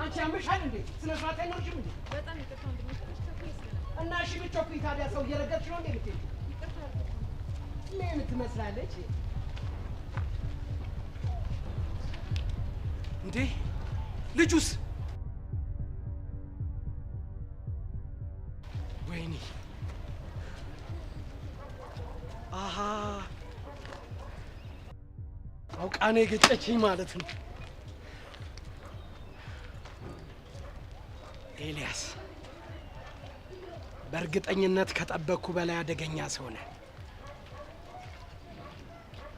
አንቺ ያምሻል እንዴ? ስነ ስርዓት አይኖርሽም እንዴ? በጣም ይቅርታ ወንድሜ ተከስተኩኝ ስለነበር እና እሺ ብትቸኩኝ ታዲያ ሰው እየረገጥሽ ነው እንዴ የምትሄጂው? ይቅርታ ምን ትመስላለች እንዴ? ልጁስ? ወይኔ አሃ አውቃ ነው የገጨችኝ ማለት ነው። ኤልያስ በእርግጠኝነት ከጠበቅኩ በላይ አደገኛ ሰው ነህ።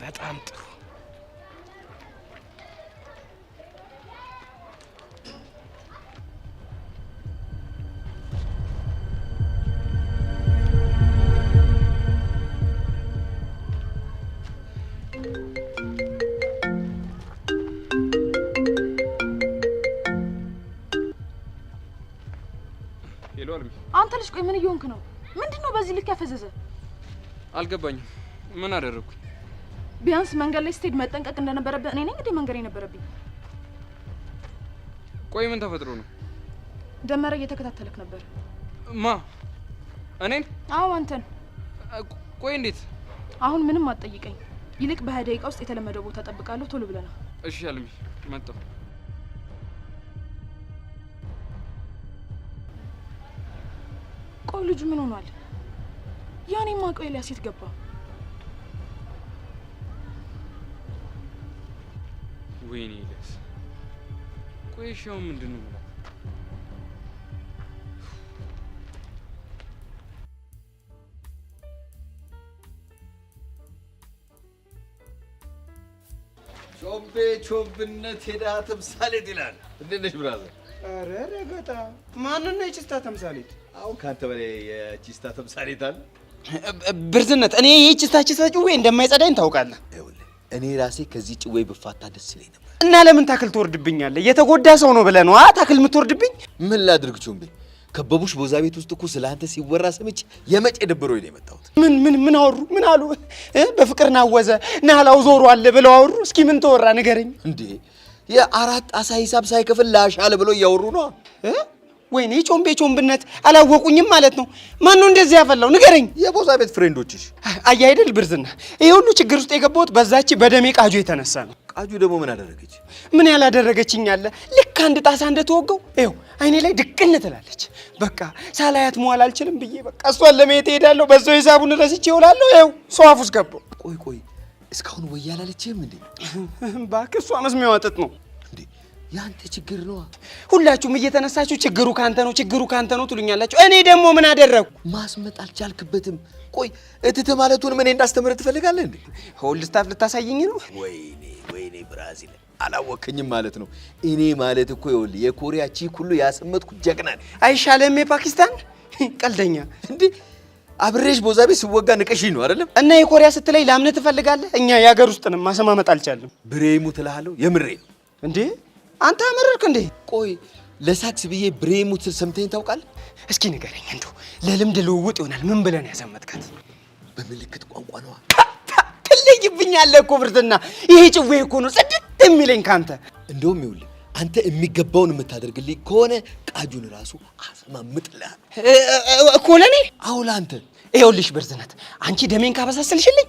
በጣም ጥሩ። አንተ ልጅ ቆይ ምን እየሆንክ ነው? ምንድነው በዚህ ልክ ያፈዘዘ? አልገባኝም። ምን አደረኩ? ቢያንስ መንገድ ላይ ስትሄድ መጠንቀቅ እንደነበረብህ እኔ ነኝ እንዴ መንገር የነበረብኝ? ቆይ ምን ተፈጥሮ ነው? ደመረ እየተከታተለክ ነበር። ማ? እኔን? አዎ አንተን። ቆይ እንዴት? አሁን ምንም አትጠይቀኝ። ይልቅ በ20 ደቂቃ ውስጥ የተለመደው ቦታ ጠብቃለሁ። ቶሎ ብለና። እሺ አልሚ፣ መጣሁ። ቆይ ልጁ ምን ሆኗል? ያኔ ማቀው ኤልያስ የት ገባ? ወይኔ ኤልያስ። ቆይ ሻው ምንድነው ማለት? ቾምቤ ቾምብነት ሄዳ ተምሳሌት ይላል። እንዴት ነሽ ብራዘር? አረ ረገጣ ማንን ነው የቺስታ ተምሳሌት? አው ካንተ በላይ የቺስታ ተምሳሌት አለ? ብርዝነት እኔ የቺስታ ጭዌ እንደማይጸዳኝ ታውቃለህ። ይኸውልህ እኔ ራሴ ከዚህ ጭዌ ብፋታ ደስ ይለኝ ነበር። እና ለምን ታክል ትወርድብኛለህ? የተጎዳ ሰው ነው ብለህ ነው ታክል የምትወርድብኝ? ምን ላድርግ ቾምቤ? ከበቡሽ ቦዛ ቤት ውስጥ እኮ ስለአንተ ሲወራ ሰምቼ የመጨ ደብሮኝ ነው የመጣሁት። ምን አወሩ? ምን አሉ? በፍቅር ናወዘ ናላው ዞሩ አለ ብለው አወሩ። እስኪ ምን ተወራ ንገረኝ። እንዴ የአራት አሳ ሂሳብ ሳይከፍል ላሻለ ብሎ እያወሩ ነው። ወይኔ ቾምብነት አላወቁኝም ማለት ነው። ማን ነው እንደዚህ ያፈላው ንገረኝ። የቦዛ ቤት ፍሬንዶችሽ አያ አይደል ብርዝና? ይሄ ሁሉ ችግር ውስጥ የገባሁት በዛች በደሜ ቃጁ የተነሳ ነው። ቃጁ ደግሞ ምን አደረገች? ምን ያላደረገችኝ አለ? ልክ አንድ ጣሳ እንደተወገው ይኸው አይኔ ላይ ድቅን ትላለች። በቃ ሳላያት መዋል አልችልም ብዬ በቃ እሷን ለማየት እሄዳለሁ። በዛው ሂሳቡን ረስቼ እውላለሁ። ይኸው ሰው አፍ ውስጥ ገባሁ። ቆይ እስካሁን ወይ ያላለችህም እንዴ? እባክህ እሷ መስሚያዋ ጥጥ ነው እንዴ? ያንተ ችግር ነው። ሁላችሁም እየተነሳችሁ ችግሩ ካንተ ነው ትሉኛላችሁ። እኔ ደግሞ ምን አደረኩ? ማስመጥ አልቻልክበትም። ቆይ እትት ማለቱን ምን እንዳስተምር ትፈልጋለህ እንዴ? ሆል ስታፍ ልታሳየኝ ነው? ወይኔ ብራዚል አላወከኝም ማለት ነው። እኔ ማለት እኮ ይኸውልህ የኮሪያ ቺክ ሁሉ ያሰመጥኩ ጀግና ነኝ። አይሻለም የፓኪስታን ቀልደኛ እንዴ? አብሬሽ ቦዛ ቤት ስወጋ ንቀሽኝ ነው አይደለም? እና የኮሪያ ስትለይ ላምነ ትፈልጋለህ? እኛ የሀገር ውስጥ ነው ማሰማመጥ አልቻለም። ብሬሙ ትልሃለሁ። የምሬ ነው እንዴ? አንተ አመረርክ እንዴ? ቆይ ለሳክስ ብዬ ብሬሙ ትል ሰምተኝ ታውቃለህ? እስኪ ንገረኝ እንደው ለልምድ ልውውጥ ይሆናል። ምን ብለን ያሰመጥካት? በምልክት ቋንቋ ነው። ትለይብኛለህ እኮ ብርትና። ይሄ ጭዌ እኮ ነው ጽድት የሚለኝ ካንተ። እንደውም ይኸውልህ አንተ የሚገባውን የምታደርግልኝ ከሆነ ቃጁን ራሱ አሰማምጥልሃል እኮ ለኔ። አዎ ለአንተ። ይኸውልሽ ብርዝነት አንቺ ደሜን ካበሳሰልሽልኝ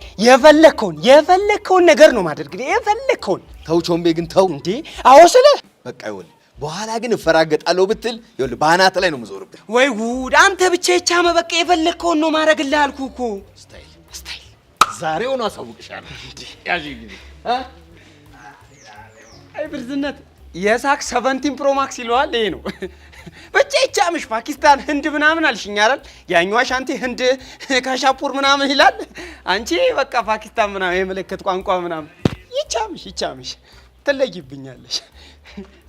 የፈለከውን ነገር ነው ማደርግልኝ። የፈለከውን ተው ቾምቤ ግን ተው እንዴ። አዎ ስለ በቃ ይኸውልህ በኋላ ግን እፈራገጣለሁ ብትል ይኸውልህ በአናትህ ላይ ነው የምዞርብህ። ወይ ጉድ! አንተ ብቻ ይቻመ በቃ የፈለከውን ነው ማድረግልህ አልኩህ እኮ። ስታይል ዛሬውን አሳውቅሻለሁ። ያዢ ጊዜ አይ ብርዝነት የሳክ 17 ፕሮ ማክስ ይለዋል። ይሄ ነው ብቻ ይቻምሽ። ፓኪስታን ህንድ ምናምን አልሽኝ አይደል? ያኛው አሻንቲ ህንድ ካሻፑር ምናምን ይላል። አንቺ በቃ ፓኪስታን ምናምን የመለከት ቋንቋ ምናምን ይቻምሽ ትለይብኛለሽ።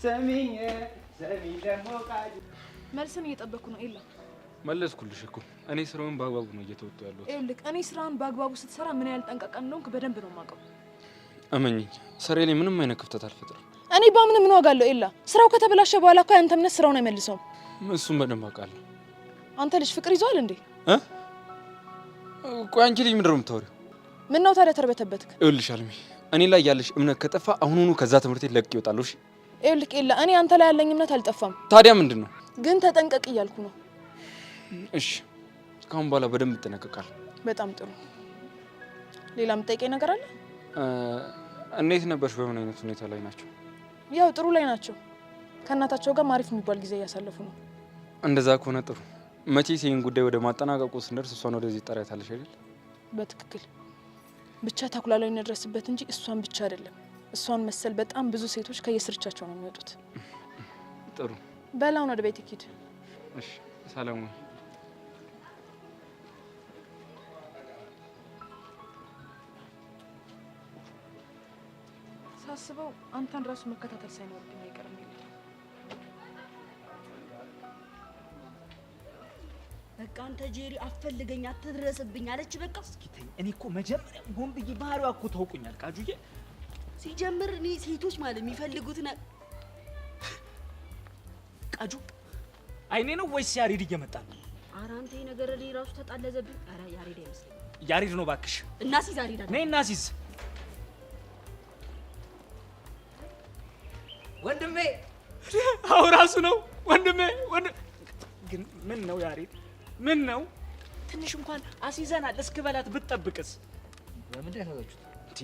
ሰሚኝ ደግሞ ቃል መልስን እየጠበኩ ነው። ኤላ መለስኩልሽ እኮ እኔ ስራውን በአግባቡ ነው እየተወጡ ያለሁት። ይኸውልህ እኔ ስራውን በአግባቡ ስትሰራ ምን ያህል ጠንቃቃ እንደሆንክ በደንብ ነው የማውቀው። እመኚኝ፣ ስራዬ ላይ ምንም አይነት ክፍተት አልፈጥርም። እኔ ባምን ምን ዋጋ አለው? ኤላ ስራው ከተበላሸ በኋላ እኮ ያንተ እምነት ስራውን አይመልሰውም። እሱም በደንብ አውቃለሁ። አንተ ልጅ ፍቅር ይዟል እንዴ? ቆይ አንቺ ልጅ ምንድን ነው የምታወሪው? ምን ነው ታዲያ ተርበተበትክ? ይኸውልሽ አልሚ፣ እኔ ላይ ያለሽ እምነት ከጠፋ አሁኑኑ ከዛ ትምህርት ቤት ለቅቄ እወጣለሁ። እሺ ይልቅ ኤላ እኔ አንተ ላይ ያለኝ እምነት አልጠፋም። ታዲያ ምንድነው? ግን ተጠንቀቅ እያልኩ ነው። እሺ ካሁን በኋላ በደንብ እጠነቀቃለሁ። በጣም ጥሩ። ሌላ የምጠይቀኝ ነገር አለ? እንዴት ነበርሽ? በምን አይነት ሁኔታ ላይ ናቸው? ያው ጥሩ ላይ ናቸው። ከእናታቸው ጋር ማሪፍ የሚባል ጊዜ እያሳለፉ ነው። እንደዛ ከሆነ ጥሩ። መቼስ ይህን ጉዳይ ወደ ማጠናቀቁ ስንደርስ እሷን ወደዚህ ጠራያታለሽ አይደል? በትክክል። ብቻ ተኩላ ላይ እንድረስበት እንጂ እሷን ብቻ አይደለም። እሷን መሰል በጣም ብዙ ሴቶች ከየስርቻቸው ነው የሚወጡት። ጥሩ። በላውን ወደ ቤት ሂድ። እሺ ሰላም። ሳስበው አንተን ራሱ መከታተል ሳይኖርብኝ አይቀርም። በቃ አንተ ጄሪ አፈልገኝ አትድረስብኝ አለች። በቃ እስኪ ተኝ። እኔ እኮ መጀመሪያ ሆን ብዬ ባህሪዋ እኮ ታውቁኛል ቃጁዬ። ሲጀምር እኔ ሴቶች ማለት የሚፈልጉት ቃጁ አይኔ ነው ወይስ ያሬድ እየመጣ ነው? ኧረ አንተ ነገር ላይ ራሱ ተጣለዘብኝ። ኧረ ያሬድ አይመስለኝም። ያሬድ ነው ባክሽ። እናሲዝ ያሬድ ነይ እናሲዝ። ወንድሜ አው ራሱ ነው ወንድሜ። ግን ምን ነው ያሬድ ምን ነው? ትንሽ እንኳን አሲዘናል። እስክበላት ብትጠብቅስ? በምን ያሳዛችሁት? እንዴ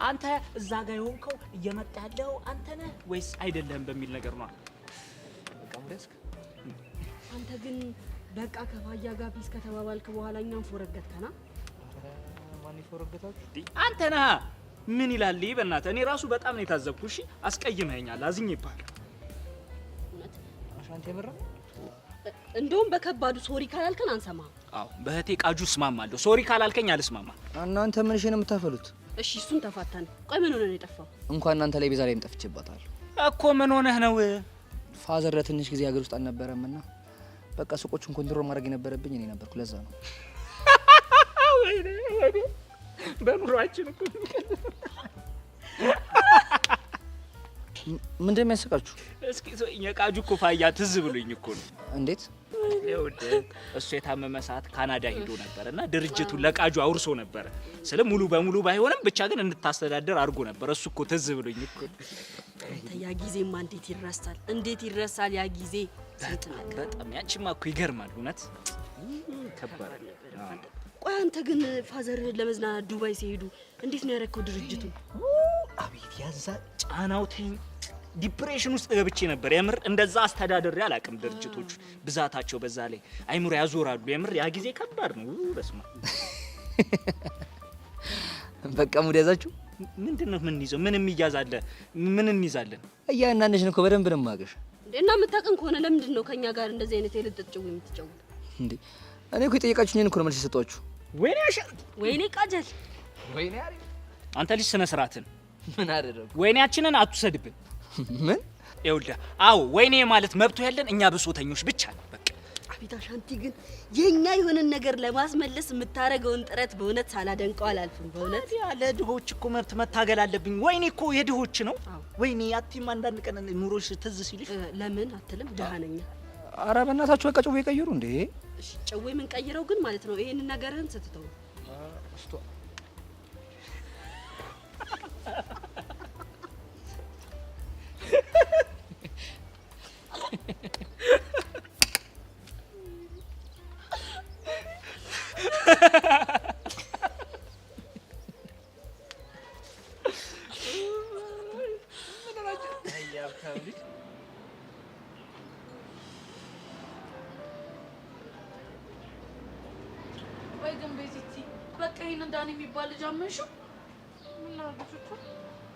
አንተ እዛ ጋር የሆንከው እየመጣ ያለው አንተ ነህ ወይስ አይደለም በሚል ነገር ነው። በቃ ሙደስክ አንተ ግን በቃ ከፋያ ጋር ፒስ ከተባባልክ በኋላ እኛም ፎረገጥከና። ማን ይፎረገታችሁ? አንተ ነህ። ምን ይላል ይሄ? በእናትህ እኔ ራሱ በጣም ነው የታዘብኩ። እሺ አስቀይመኛል፣ አዝኜብሃል። እውነት አሻንቴ ምራ እንደውም በከባዱ ሶሪ ካላልከን አንሰማ። አዎ በእህቴ ቃጁ እስማማለሁ። ሶሪ ካላልከኝ አልስማማ። እናንተ ምን እሺ ነው የምታፈሉት? እሺ እሱን ተፋታን። ቆይ ምን ሆነ ነው የጠፋው? እንኳን እናንተ ላይ ቤዛ ላይ ጠፍቼባታል እኮ። ምን ሆነህ ነው? ፋዘር ለትንሽ ጊዜ ሀገር ውስጥ አልነበረምና በቃ ሱቆቹን ኮንትሮል ማድረግ የነበረብኝ እኔ ነበርኩ። ለዛ ነው። ወይኔ ወይኔ በኑሯችን እኮ ምንድነው የሚያስቃችሁ? እስኪ የቃጁ እኮ ፋያ ትዝ ብሎኝ እኮ ነው። እንዴት? ይኸውልህ እሱ የታመመ ሰዓት ካናዳ ሄዶ ነበር እና ድርጅቱን ለቃጁ አውርሶ ነበር። ስለ ሙሉ በሙሉ ባይሆንም ብቻ ግን እንድታስተዳደር አድርጎ ነበር። እሱ እኮ ትዝ ብሎኝ እኮ። ያ ጊዜማ እንዴት ይረሳል? እንዴት ይረሳል ያ ጊዜ? በጣም ያንቺማ እኮ ይገርማል። እውነት ከባድ። ቆይ አንተ ግን ፋዘር ለመዝናናት ዱባይ ሲሄዱ እንዴት ነው ያረከው ድርጅቱ? አቤት ያዛ ጫናው ተኝ። ዲፕሬሽን ውስጥ ገብቼ ነበር። የምር እንደዛ አስተዳደር ያላቅም ድርጅቶች ብዛታቸው በዛ ላይ አይምሮ ያዞራሉ። የምር ያ ጊዜ ከባድ ነው። በስማ በቃ ሙድ ያዛችሁ። ምንድነው ምን ይዘው ምን የሚያዛለ ምን እንይዛለን? እያንዳንድሽን እኮ በደንብ ነው የማውቅሽ። እና የምታውቀን ከሆነ ለምንድን ነው ከኛ ጋር እንደዚህ አይነት የልጥጥ ጭው የምትጫወት? እንዴ እኔ እኮ የጠየቃችሁኝን እኮ ነው መልስ የሰጧችሁ። ወይኔ አሻንት፣ ወይኔ ቃጀል፣ ወይኔ ያሬድ። አንተ ልጅ ስነ ስርዓትን ምን አደረኩ? ወይኔያችንን አትሰድብን። ምን? ይኸውልህ አዎ ወይኔ ማለት መብቱ ያለን እኛ ብሶተኞች ብቻ ነው። በቃ አቤት አሻንቲ ግን የኛ የሆነን ነገር ለማስመለስ የምታረገውን ጥረት በእውነት ሳላደንቀው አላልፍም። በእውነት ያለ ድሆች እኮ መብት መታገል አለብኝ። ወይኔ እኮ የድሆች ነው። ወይኔ አትይም አንዳንድ ቀን ኑሮሽ ትዝ ሲልሽ ለምን አትልም? ደሃ ነኝ። ኧረ በእናታችሁ በቃ ጨው ይቀይሩ እንዴ። እሺ ጨው ምን ቀይረው ግን ማለት ነው ይሄንን ነገርህን ስትተው ወይ ግን ቤዚቲ በቃ ይሄን ዳኒ የሚባል ልጅ አመንሽው? ምን ላድርግሽ እኮ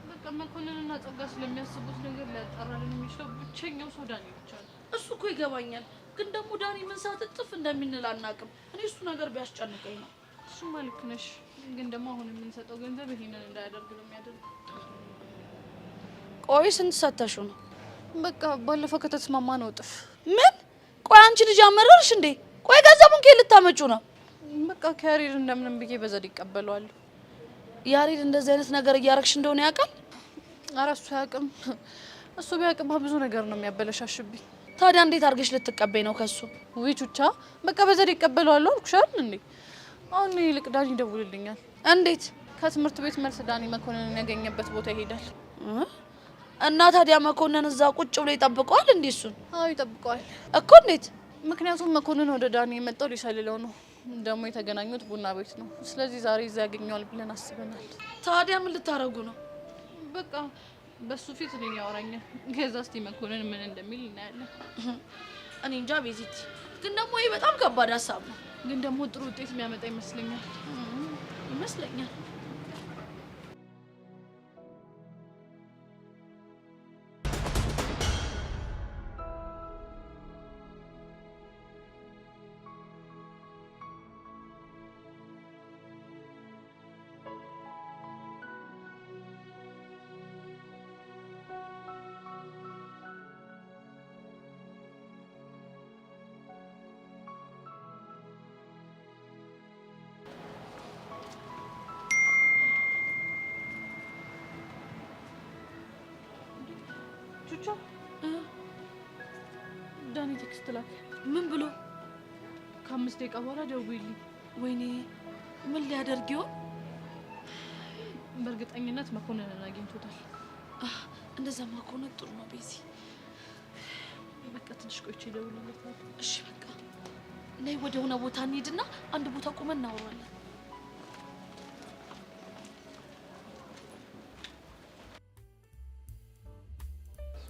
በቃ መኮንንና ጸጋ ስለሚያስቡት ነገር ሊያጣራልን የሚችለው ብቸኛው ሰው ዳኒ ብቻ ነው። እሱ እኮ ይገባኛል፣ ግን ደግሞ ዳኒ ምን ሰዓት እጥፍ እንደሚንል አናውቅም። እኔ እሱ ነገር ቢያስጨንቀኝ ነው። እሱማ ልክ ነሽ፣ ግን ደግሞ አሁን የምንሰጠው ገንዘብ ይሄንን እንዳያደርግ ነው የሚያደርገው። ቆይ ስንት ሰተሽው ነው? በቃ ባለፈው ከተስማማ ነው እጥፍ። ምን? ቆይ አንቺ ልጅ አመረርሽ እንዴ? ቆይ ገንዘቡን ከየት ልታመጩ ነው? በቃ ከያሬድ እንደምንም ብዬ በዘዴ ይቀበለዋለሁ። ያሬድ እንደዚህ አይነት ነገር እያረግሽ እንደሆነ ያውቃል? ኧረ እሱ አያውቅም። እሱ ቢያውቅማ ብዙ ነገር ነው የሚያበለሻሽብኝ። ታዲያ እንዴት አድርገሽ ልትቀበይ ነው ከሱ? ውይ ቹቻ በቃ በዘዴ ይቀበለዋለሁ አልኩሽ አይደል እንዴ? አሁን ይልቅ ዳኒ ይደውልልኛል። እንዴት? ከትምህርት ቤት መልስ ዳኒ መኮንንን ያገኘበት ቦታ ይሄዳል። እና ታዲያ መኮንን እዛ ቁጭ ብሎ ይጠብቀዋል እንዴ እሱን? አዎ ይጠብቀዋል እኮ። እንዴት? ምክንያቱም መኮንን ወደ ዳኒ የመጣው ሊሰልለው ነው። ደግሞ የተገናኙት ቡና ቤት ነው። ስለዚህ ዛሬ እዛ ያገኘዋል ብለን አስበናል። ታዲያ ምን ልታረጉ ነው? በቃ በሱ ፊት እኔን ያወራኛል። ከዛ እስቲ መኮንን ምን እንደሚል እናያለን። እኔ እንጃ ቤዚቲ፣ ግን ደግሞ ይሄ በጣም ከባድ ሀሳብ ነው። ግን ደግሞ ጥሩ ውጤት የሚያመጣ ይመስለኛል። ይመስለኛል። ቹቻ ዳኒ ቴክስት ላክ። ምን ብሎ? ከ5 ደቂቃ በኋላ ደውይልኝ። ወይኔ ምን ሊያደርግ ይሆን? በእርግጠኝነት መኮንንን አግኝቶታል። እንደዛማ ከሆነ ጥሩ ነው ቤዚ። በቃ ትንሽ ቆይቼ እደውልለታለሁ። እሺ በቃ ነይ፣ ወደ ሆነ ቦታ እንሂድና አንድ ቦታ ቆመን እናወራለን።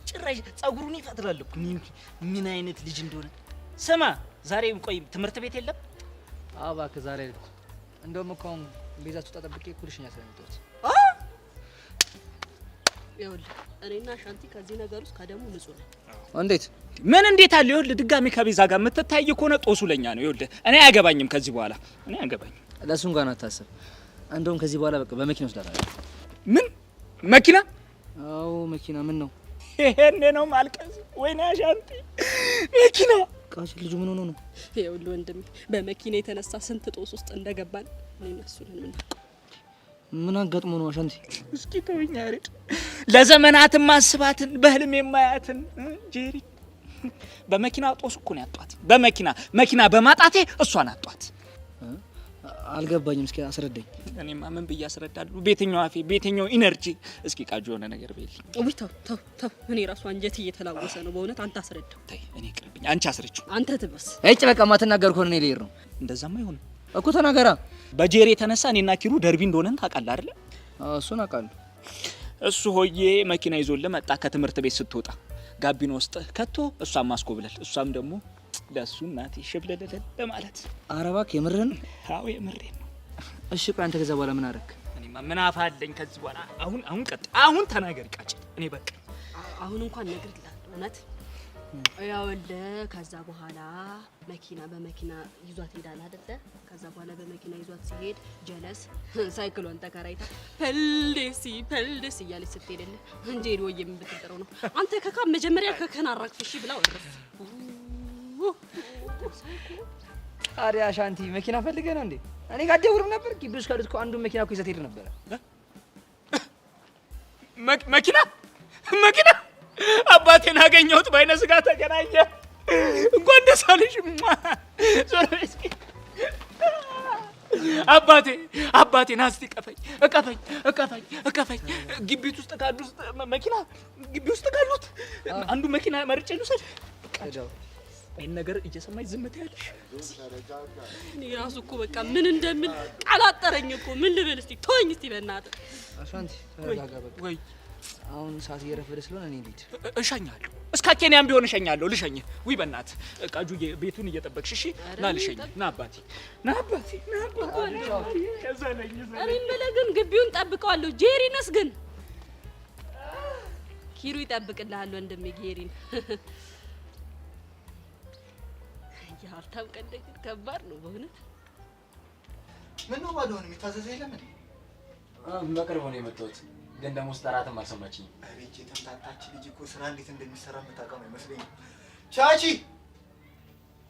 ጭራሽ ጸጉሩን ይፈጥራል እኮ ምን አይነት ልጅ እንደሆነ። ስማ ዛሬ ቆይ ትምህርት ቤት የለም? አዎ እባክህ ዛሬ እንደውም እኮ አሁን ቤዛ ትወጣ ጠብቄ ኩልሽኛ ስለምትወጥ ይኸውልህ እኔና ሻንቲ ከዚህ ነገር ውስጥ ከደሙ ንጹህ ነን። እንዴት? ምን እንዴት አለ? ይኸውልህ ድጋሚ ከቤዛ ጋር የምትታይ ከሆነ ጦሱ ለኛ ነው። ይኸውልህ እኔ አያገባኝም ከዚህ በኋላ እኔ አያገባኝም። ለሱ እንኳን አታስብ። እንደውም ከዚህ በኋላ በቃ በመኪና ወስዳታለሁ። ምን መኪና? አዎ መኪና። ምን ነው ይሄኔ ነው ማልቀስ? ወይኔ ሻንቲ መኪና ቃሽ ልጁ ምን ሆኖ ነው? ይኸውልህ ወንድሜ በመኪና የተነሳ ስንት ጦስ ውስጥ እንደገባን እኔና እሱ ነን የምናውቀው። ምን አጋጥሞ ነው አሻንቲ? እስኪ ተውኝ አይደል። ለዘመናት ማስባትን በህልም የማያትን ጄሪ በመኪና ጦስ እኮ ነው ያጧት። መኪና በማጣቴ እሷን አጧት። አልገባኝም። እስኪ አስረዳኝ። እኔማ ምን ብዬ አስረዳለሁ? ቤተኛው አፌ ቤተኛው ኢነርጂ። እስኪ ቃጁ የሆነ ነገር በይልኝ። ውይ ተው። እኔ ራሱ አንጀት እየተላወሰ ነው በእውነት። አንተ አስረዳው። ተይ እኔ ቅርብኝ። አንቺ አስረችው። አንተ ትበስ። እጭ በቃ ማትናገር ከሆነ እኔ ልሄድ ነው። እንደዛማ ይሁን እኮ ተናገራ። በጄሪ የተነሳ እኔና ኪሩ ደርቢ እንደሆነን ታውቃለህ አይደል? እሱን አውቃለሁ። እሱ ሆዬ መኪና ይዞልህ መጣ። ከትምህርት ቤት ስትወጣ ጋቢና ውስጥ ከቶ እሷም ማስኮብለል፣ እሷም ደግሞ ለሱ እናቴ ሽብለለለ ለማለት። ኧረ እባክህ የምርህን? አዎ የምሬን ነው። እሺ ቆይ አንተ ከዛ በኋላ ምን አደረክ? እኔማ ምን አፋለኝ ከዚህ በኋላ። አሁን ተናገር ቃጭል። እኔ በቃ አሁን እንኳን ነግሬልሃለሁ እውነት። ይኸውልህ ከዛ በኋላ በመኪና ይዟት ሄዳል አይደለ? ከዛ በኋላ በመኪና ይዟት ሲሄድ ጀለስ ሳይክሏን ተከራይታ ፐልዴሲ እያለች ስትሄድልህ እንጂ ወይ የምትጠረው ነው። አንተ ከካም መጀመሪያ ከከን አራግፍ እሺ ብላ ወረፍ። ታዲያ ሻንቲ መኪና ፈልገህ ነው እንዴ? እኔ ጋር ደውልም ነበር። ግቢ ውስጥ ካሉት እኮ አንዱን መኪና እኮ ይዘት ሄድ ነበር። መኪና አባቴን አገኘሁት። በአይነ ስጋ ተገናኘ። እንኳን ደስ አለሽ። ዞር እስኪ አባቴ ና እስቲ እቀፈኝ። ግቢ ውስጥ ካሉት አንዱ መኪና መርጬ ልውሰድ። ይሄን ነገር እየሰማኝ ዝም ትያለሽ? እኔ ራሱ እኮ በቃ ምን እንደምን ቃላጠረኝ እኮ። ምን ልበል እስቲ ተወኝ እስቲ በእናትህ። አሻንቲ ተረጋጋ በቃ። ወይ አሁን ሰዓት እየረፈደ ስለሆነ እኔ ልሂድ። እሸኛለሁ። እስከ ኬንያም ቢሆን እሸኛለሁ። ልሸኝህ። ውይ በእናትህ ቃጁዬ ቤቱን እየጠበቅሽ እሺ? ና ልሸኝህ። ና አባቴ። ከዛ ነኝ። እኔ የምልህ ግን ግቢውን ጠብቀዋለሁ። ጄሪንስ ግን ኪሩ ይጠብቅልሃል ወንድሜ ጄሪን። የሀብታም ቀንደ ግን ከባድ ነው በእውነት። ምን ነው ባዶን የሚታዘዝ የለም እንዴ? በቅርቡ ነው የመጣሁት፣ ግን ደግሞ ስጠራትም አልሰማችኝም። አቤት የተምታታች ልጅ እኮ ስራ እንዴት እንደሚሰራ የምታውቀው አይመስለኝም።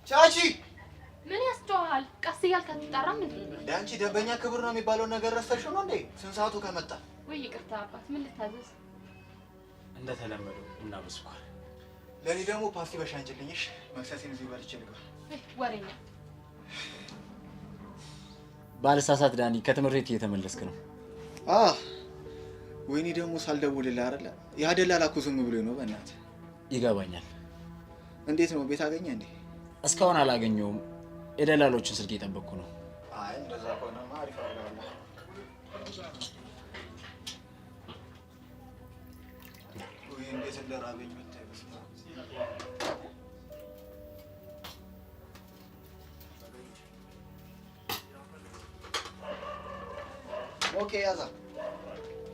ቻቺ ምን ያስጨዋል? ቀስ እያልክ አትጠራም እንዴ? አንቺ ደንበኛ ክብር ነው የሚባለው ነገር ረስተሽው ነው እንዴ? ስንት ሰዓቱ ከመጣ? ወይ ይቅርታ አባት፣ ምን ልታዘዝ? እንደተለመደው ቡና በስኳር። ለኔ ደግሞ ፓስቲ በሻንጭልኝሽ። መክሰሴን እዚህ በልቼ ልግባ። ወሬኛ ባልሳሳት ዳኒ ከትምህርት ቤት እየተመለስክ ነው? ወይኔ ደግሞ ሳልደውልልህ አይደለ? ያ ደላላ እኮ ዝም ብሎ ነው። በእናትህ ይገባኛል። እንዴት ነው ቤት አገኘህ እንዴ? እስካሁን አላገኘውም። የደላሎችን ስልክ እየጠበቅኩ ነው። አይ እንደዛ ከሆነማ አሪፍ አድርገሃል። ወይ እንዴት እንደራበኝ ብታይ። በስመ አብ። ኦኬ ያዛ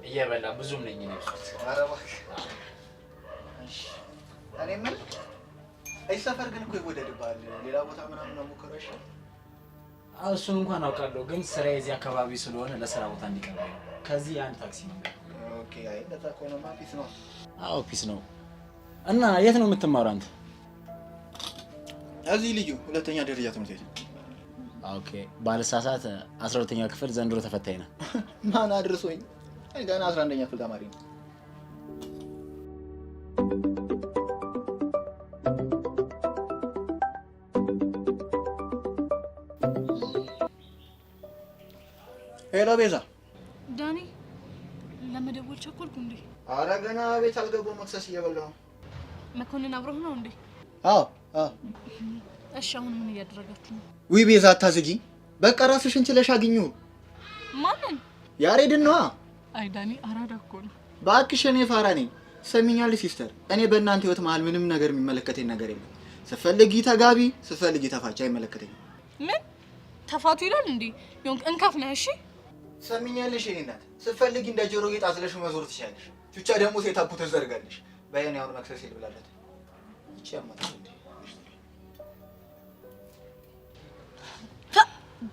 እየበላ ብዙም ነኝ ነው እሱት። ኧረ እባክህ። እሺ እኔ ምን አይ ሰፈር ግን እኮ ይወደድብሃል። ሌላ ቦታ ምናምን ነው ሞክረው ይሻል። እሱን እንኳን አውቃለሁ፣ ግን ስራዬ እዚህ አካባቢ ስለሆነ ለስራ ቦታ እንዲቀርብ ነው። ከዚህ አንድ ታክሲ ነው። ኦኬ አይ እንደዛ ከሆነማ ፒስ ነው። አዎ ፒስ ነው። እና የት ነው የምትማረው አንተ? እዚህ ልዩ ሁለተኛ ደረጃ ትምህርት ቤት። ኦኬ ባለሳሳት 12ኛ ክፍል ዘንድሮ ተፈታኝ ነህ? ማን አድርሶኝ? ገና 11ኛ ክፍል ተማሪ ነው። ሄሎ ቤዛ። ዳኒ ለመደወል ቸኮልኩ እንዴ? አረ ገና ቤት አልገባሁም። መክሰስ እየበላሁ ነው። መኮንን አብሮህ ነው እንዴ? አዎ አዎ። እሺ አሁን ምን እያደረጋችሁ ነው? ውይ ቤዛ አታዝጊ። በቃ ራስሽን ችለሽ አግኚው። ማንን? ያሬድን ነዋ። አይ ዳኒ አራዳ እኮ ነው። እባክሽ እኔ ፋራ ነኝ። ሰሚኛል ሲስተር፣ እኔ በእናንተ ህይወት መሀል ምንም ነገር የሚመለከተኝ ነገር የለም። ስትፈልጊ ተጋቢ፣ ስትፈልጊ ተፋቻ፣ አይመለከተኝም። ምን ተፋቱ ይላል እንዴ? ዮንክ እንካፍ ነህ። እሺ ሰሚኛለሽ የኔ እናት፣ ስትፈልጊ እንደ ጆሮ ጌጥ አዝለሽ መዞር ትችያለሽ። ብቻ ደግሞ ሴታፑ ትዘርጋለሽ። በየኔ አሁን መክሰስ ይልብላለት ይቺ ያማታ እንዴ።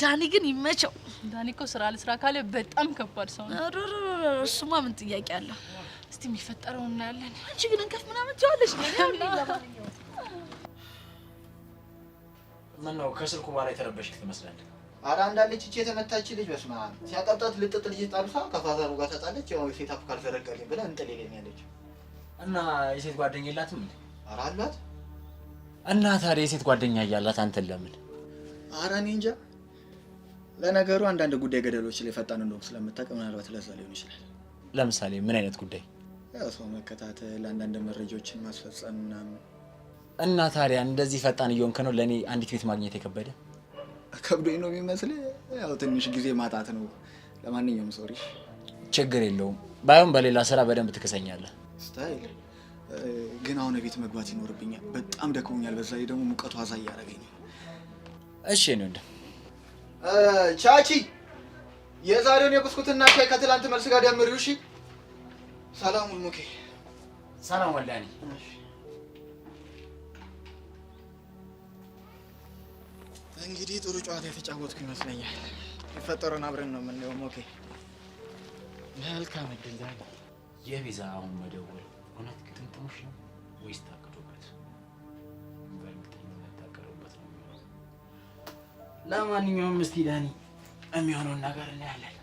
ዳኒ ግን ይመቸው። ዳኒ እኮ ስራ ልስራ ካለ በጣም ከባድ ሰው ነው። እሱማ ምን ጥያቄ አለ? እስቲ የሚፈጠረው እናያለን። አንቺ ግን እንከፍ ምናምን ትይዋለሽ። ምን ነው ከስልኩ በኋላ የተረበሽክ ትመስላለህ። ኧረ አንዳለች እቺ የተመታች ልጅ በስመ አብ ሲያቀብጣት ልጥጥ ልጅ ጣልፋ ከፋዘሩ ጋር ተጣለች። ያው ሴታፑ ካልዘረጋልኝ ብላ እንጥል ይለኛለች። እና የሴት ጓደኛ የላትም እንዴ? ኧረ አሏት። እና ታዲያ የሴት ጓደኛ እያላት አንተን ለምን? ኧረ እኔ እንጃ። ለነገሩ አንዳንድ ጉዳይ ገደሎች ላይ ፈጣን እንደሆንኩ ስለምታውቅ ምናልባት ለዛ ሊሆን ይችላል። ለምሳሌ ምን አይነት ጉዳይ? ያው ሰው መከታተል፣ አንዳንድ መረጃዎችን ማስፈጸም ምናምን። እና ታዲያ እንደዚህ ፈጣን እየሆንክ ነው ለእኔ አንዲት ቤት ማግኘት የከበደ? ከብዶኝ ነው የሚመስል። ያው ትንሽ ጊዜ ማጣት ነው። ለማንኛውም ሶሪ። ችግር የለውም። ባይሆን በሌላ ስራ በደንብ ትከሰኛለህ። ስታይል ግን አሁን ቤት መግባት ይኖርብኛል። በጣም ደክሞኛል። በዛ ላይ ደግሞ ሙቀቱ አዛ እያደረገኝ ነው። እሺ ነው እንዴ? ቻቺ የዛሬውን የብስኩትና ሻይ ከትላንት መልስ ጋር ደምሪው። እሺ። ሰላም ሙሉኬ። ሰላም ወላኒ። እንግዲህ ጥሩ ጨዋታ የተጫወትኩ ይመስለኛል። የፈጠረውን አብረን ነው የምናየው። ኦኬ መልካም እድል ዳኒ። የቤዛ አሁን መደወል እውነት ግጥምጥሞሽ ነው ወይስ ታቅዶበት? በእርግጠኝነት ታቅዶበት ነው። ለማንኛውም እስቲ ዳኒ የሚሆነውን ነገር እናያለን።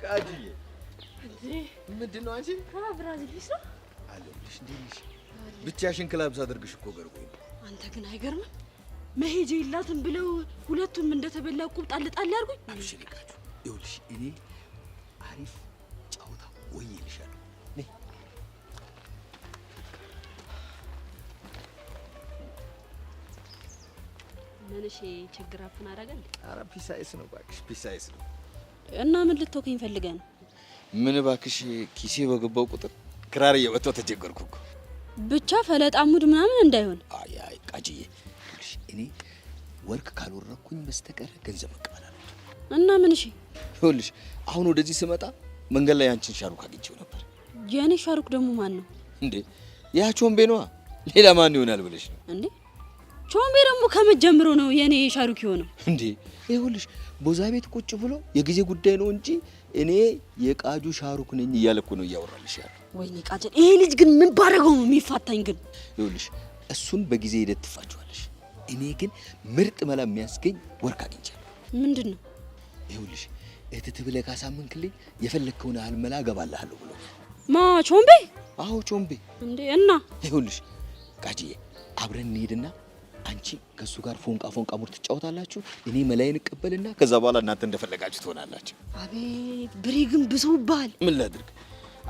ቃጂዬ ምንድን ነው አንቺ? ብራዚል ሊስ ነው አለልሽ። እንዴት ነሽ? ብቻሽን ክላብ ሳደርግሽ እኮ ገርሞኝ ነው። አንተ ግን አይገርምም? መሄጃ የላትም ብለው ሁለቱም እንደተበላ ቁብ ጣል ጣል ያርጉኝ። አብሽሪ ቃጁ። ይኸውልሽ እኔ አሪፍ ጫውታ ወይልሻለሁ። ነይ ምን እሺ ችግር አፍን አደረገ? ኧረ ፒሳይስ ነው እባክሽ፣ ፒሳይስ ነው። እና ምን ልትወከኝ ፈልገህ ነው? ምን እባክሽ ኪሴ በገባው ቁጥር ክራር እየመታሁ ተቸገርኩ እኮ። ብቻ ፈለጣ ሙድ ምናምን እንዳይሆን። አይ አይ ቃጂዬ፣ እኔ ወርቅ ካልወረኩኝ በስተቀር ገንዘብ እቀበላለሁ። እና ምን እሺ? ይኸውልሽ አሁን ወደዚህ ስመጣ መንገድ ላይ አንቺን ሻሩክ አግኝቼው ነበር። የኔ ሻሩክ ደግሞ ማን ነው እንዴ? ያ ቾምቤ ነዋ። ሌላ ማን ይሆናል ብለሽ ነው እንዴ? ቾምቤ ደግሞ ከመጀመሩ ነው የኔ ሻሩክ የሆነው እንዴ? ይኸውልሽ ቦዛ ቤት ቁጭ ብሎ የጊዜ ጉዳይ ነው እንጂ እኔ የቃጁ ሻሩክ ነኝ እያለ እኮ ነው እያወራልሽ ያለው። ወይኔ ቃጀል፣ ይሄ ልጅ ግን ምን ባረገው ነው የሚፋታኝ? ግን ይኸውልሽ እሱን በጊዜ ሂደት ትፋችዋለሽ። እኔ ግን ምርጥ መላ የሚያስገኝ ወርቅ አግኝቻለሁ። ምንድን ነው? ይኸውልሽ እህት ብለህ ካሳመንክልኝ የፈለግከውን ያህል መላ እገባልሃለሁ ብሎ። ማ ቾምቤ? አዎ ቾምቤ። እንዴ እና ይኸውልሽ ቃጂዬ አብረን እንሄድና አንቺ ከሱ ጋር ፎንቃ ሙር ትጫወታላችሁ፣ እኔ መላይን እቀበልና ከዛ በኋላ እናንተ እንደፈለጋችሁ ትሆናላችሁ። አቤት ብሬ ግን ብሰውብሃል። ምን ላድርግ?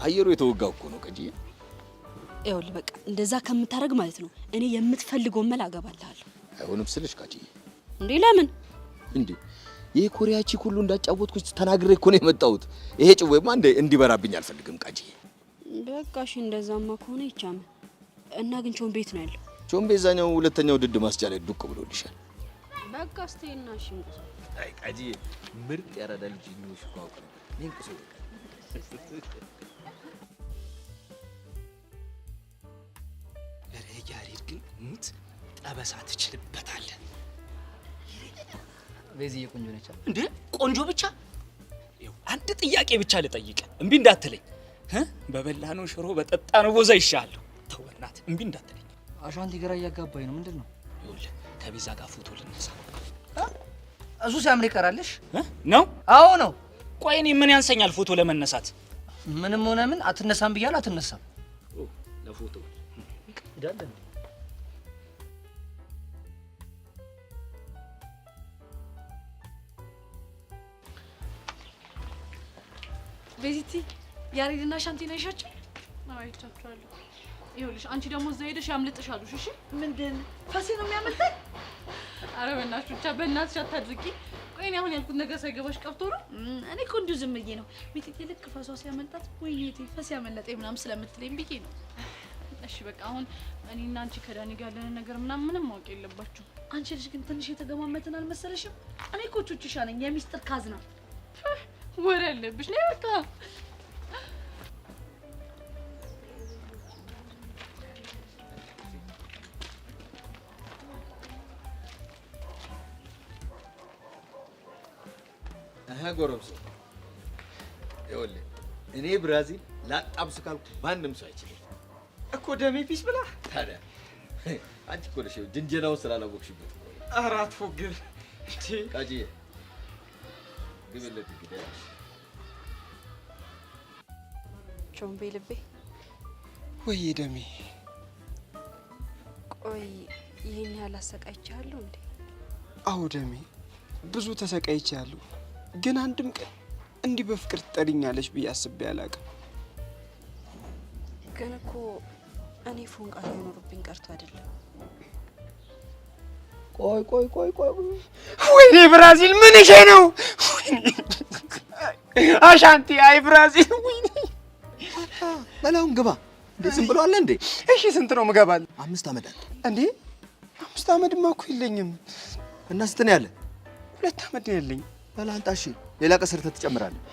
አየሩ የተወጋው እኮ ነው ቃጂዬ። ይኸውልህ በቃ እንደዛ ከምታረግ ማለት ነው እኔ የምትፈልገው መላ አገባልሃለሁ። አይሆንም ስልሽ ቃጂዬ። እንዴ ለምን እንዴ? ይሄ ኮሪያቺ ሁሉ እንዳጫወትኩሽ ተናግሬ እኮ ነው የመጣሁት። ይሄ ጭዌማ እንዲበራብኝ አልፈልግም ቃጂዬ። በቃ እሺ እንደዛማ ከሆነ ይቻላል። እና ግን ቾምቤ ቤት ነው ያለው? ቾምቤ እዛኛው ሁለተኛው ድድ ማስጫ ላይ ዱቅ ብሎልሻል። በቃ እስቴና እሺ እንቁስ። አይ ቃጂዬ ምርጥ ያራዳ ልጅ ነው ሽኳው ነው። እንቁስ ያሬድ ግን ሙት ጠበሳ ትችልበታለህ። ቤዚዬ ቆንጆ ነች እንዴ? ቆንጆ ብቻ? ይኸው አንድ ጥያቄ ብቻ ልጠይቅ፣ እምቢ እንዳትለኝ። በበላነው ሽሮ በጠጣነው ቦዛ ይሻለሁ። ተው በእናትህ እምቢ እንዳትለኝ። አሻንቲ ግራ እያጋባኝ ነው። ምንድን ነው? ይኸውልህ ከቤዛ ጋር ፎቶ ልነሳ። እሱ ሲያምር ይቀራልሽ ነው? አዎ ነው። ቆይ እኔ ምን ያንሰኛል ፎቶ ለመነሳት? ምንም ሆነ ምን አትነሳም ብያለሁ። አትነሳም ለፎቶ ሄዳለን። ቤዚቲ ያሬድና ሻንቲና ይሻቸው ነው አይቻቸዋለሁ። ይኸውልሽ አንቺ ደግሞ እዛ ሄደሽ ያምልጥሻሉሽ። እሺ ምንድን ፈሴ ነው የሚያመልጠኝ? ኧረ በእናትሽ ብቻ በእናትሽ አታድርቂ። ቆይ እኔ አሁን ያልኩት ነገር ሳይገባሽ ቀርቶ ነው? እኔ እኮ እንዲሁ ዝም ብዬ ነው። ቤቴ ልክ ፈሷ ሲያመልጣት ወይኔ እቴ ፈሴ ያመለጠኝ ምናምን ስለምትለኝ ብዬ ነው። እሺ በቃ አሁን እኔና አንቺ ከዳኒ ጋር ያለን ነገር ምንም ማወቅ የለባችሁ። አንቺ ልጅ ግን ትንሽ የተገማመትን አልመሰለሽም? እኔ እኮ ቹቹሻ ነኝ የሚስጥር ካዝና። ወሬ አለብሽ ነይ በቃ። ጎረምሳ ይኸውልህ እኔ ብራዚል ላጣብስ ካልኩ ማንም ሰው አይችልም እኮ ደሜ ፒስ ብላ። ታዲያ አንቺ እኮ ነሽ ጅንጀናውን ስላላወቅሽበት። አራት ፎግል እንዴ ቃጂዬ ግብለት እንግዲህ ቾምቤ ልቤ ወይ ደሜ። ቆይ ይሄን ያህል አሰቃይቻለሁ እንዴ? አዎ ደሜ ብዙ ተሰቃይቻለሁ፣ ግን አንድም ቀን እንዲህ በፍቅር ትጠሪኛለሽ ብዬ አስቤ አላውቅም። ግን እኮ እኔ ፎንቃ ሊኖርብኝ ቀርቶ አይደለም። ቆይ ወይኔ ብራዚል ምን ይሄ ነው? አሻንቲ አይ ብራዚል ወይኔ በላውን ግባ። እንዴ ዝም ብሎ አለ እንዴ? እሺ ስንት ነው ምገባል? 5 ዓመት እንዴ 5 ዓመትማ እኮ የለኝም። እና ስንት ነው ያለ? 2 ዓመት ነው ያለኝ። በላንጣ እሺ ሌላ ቀን ትጨምራለህ።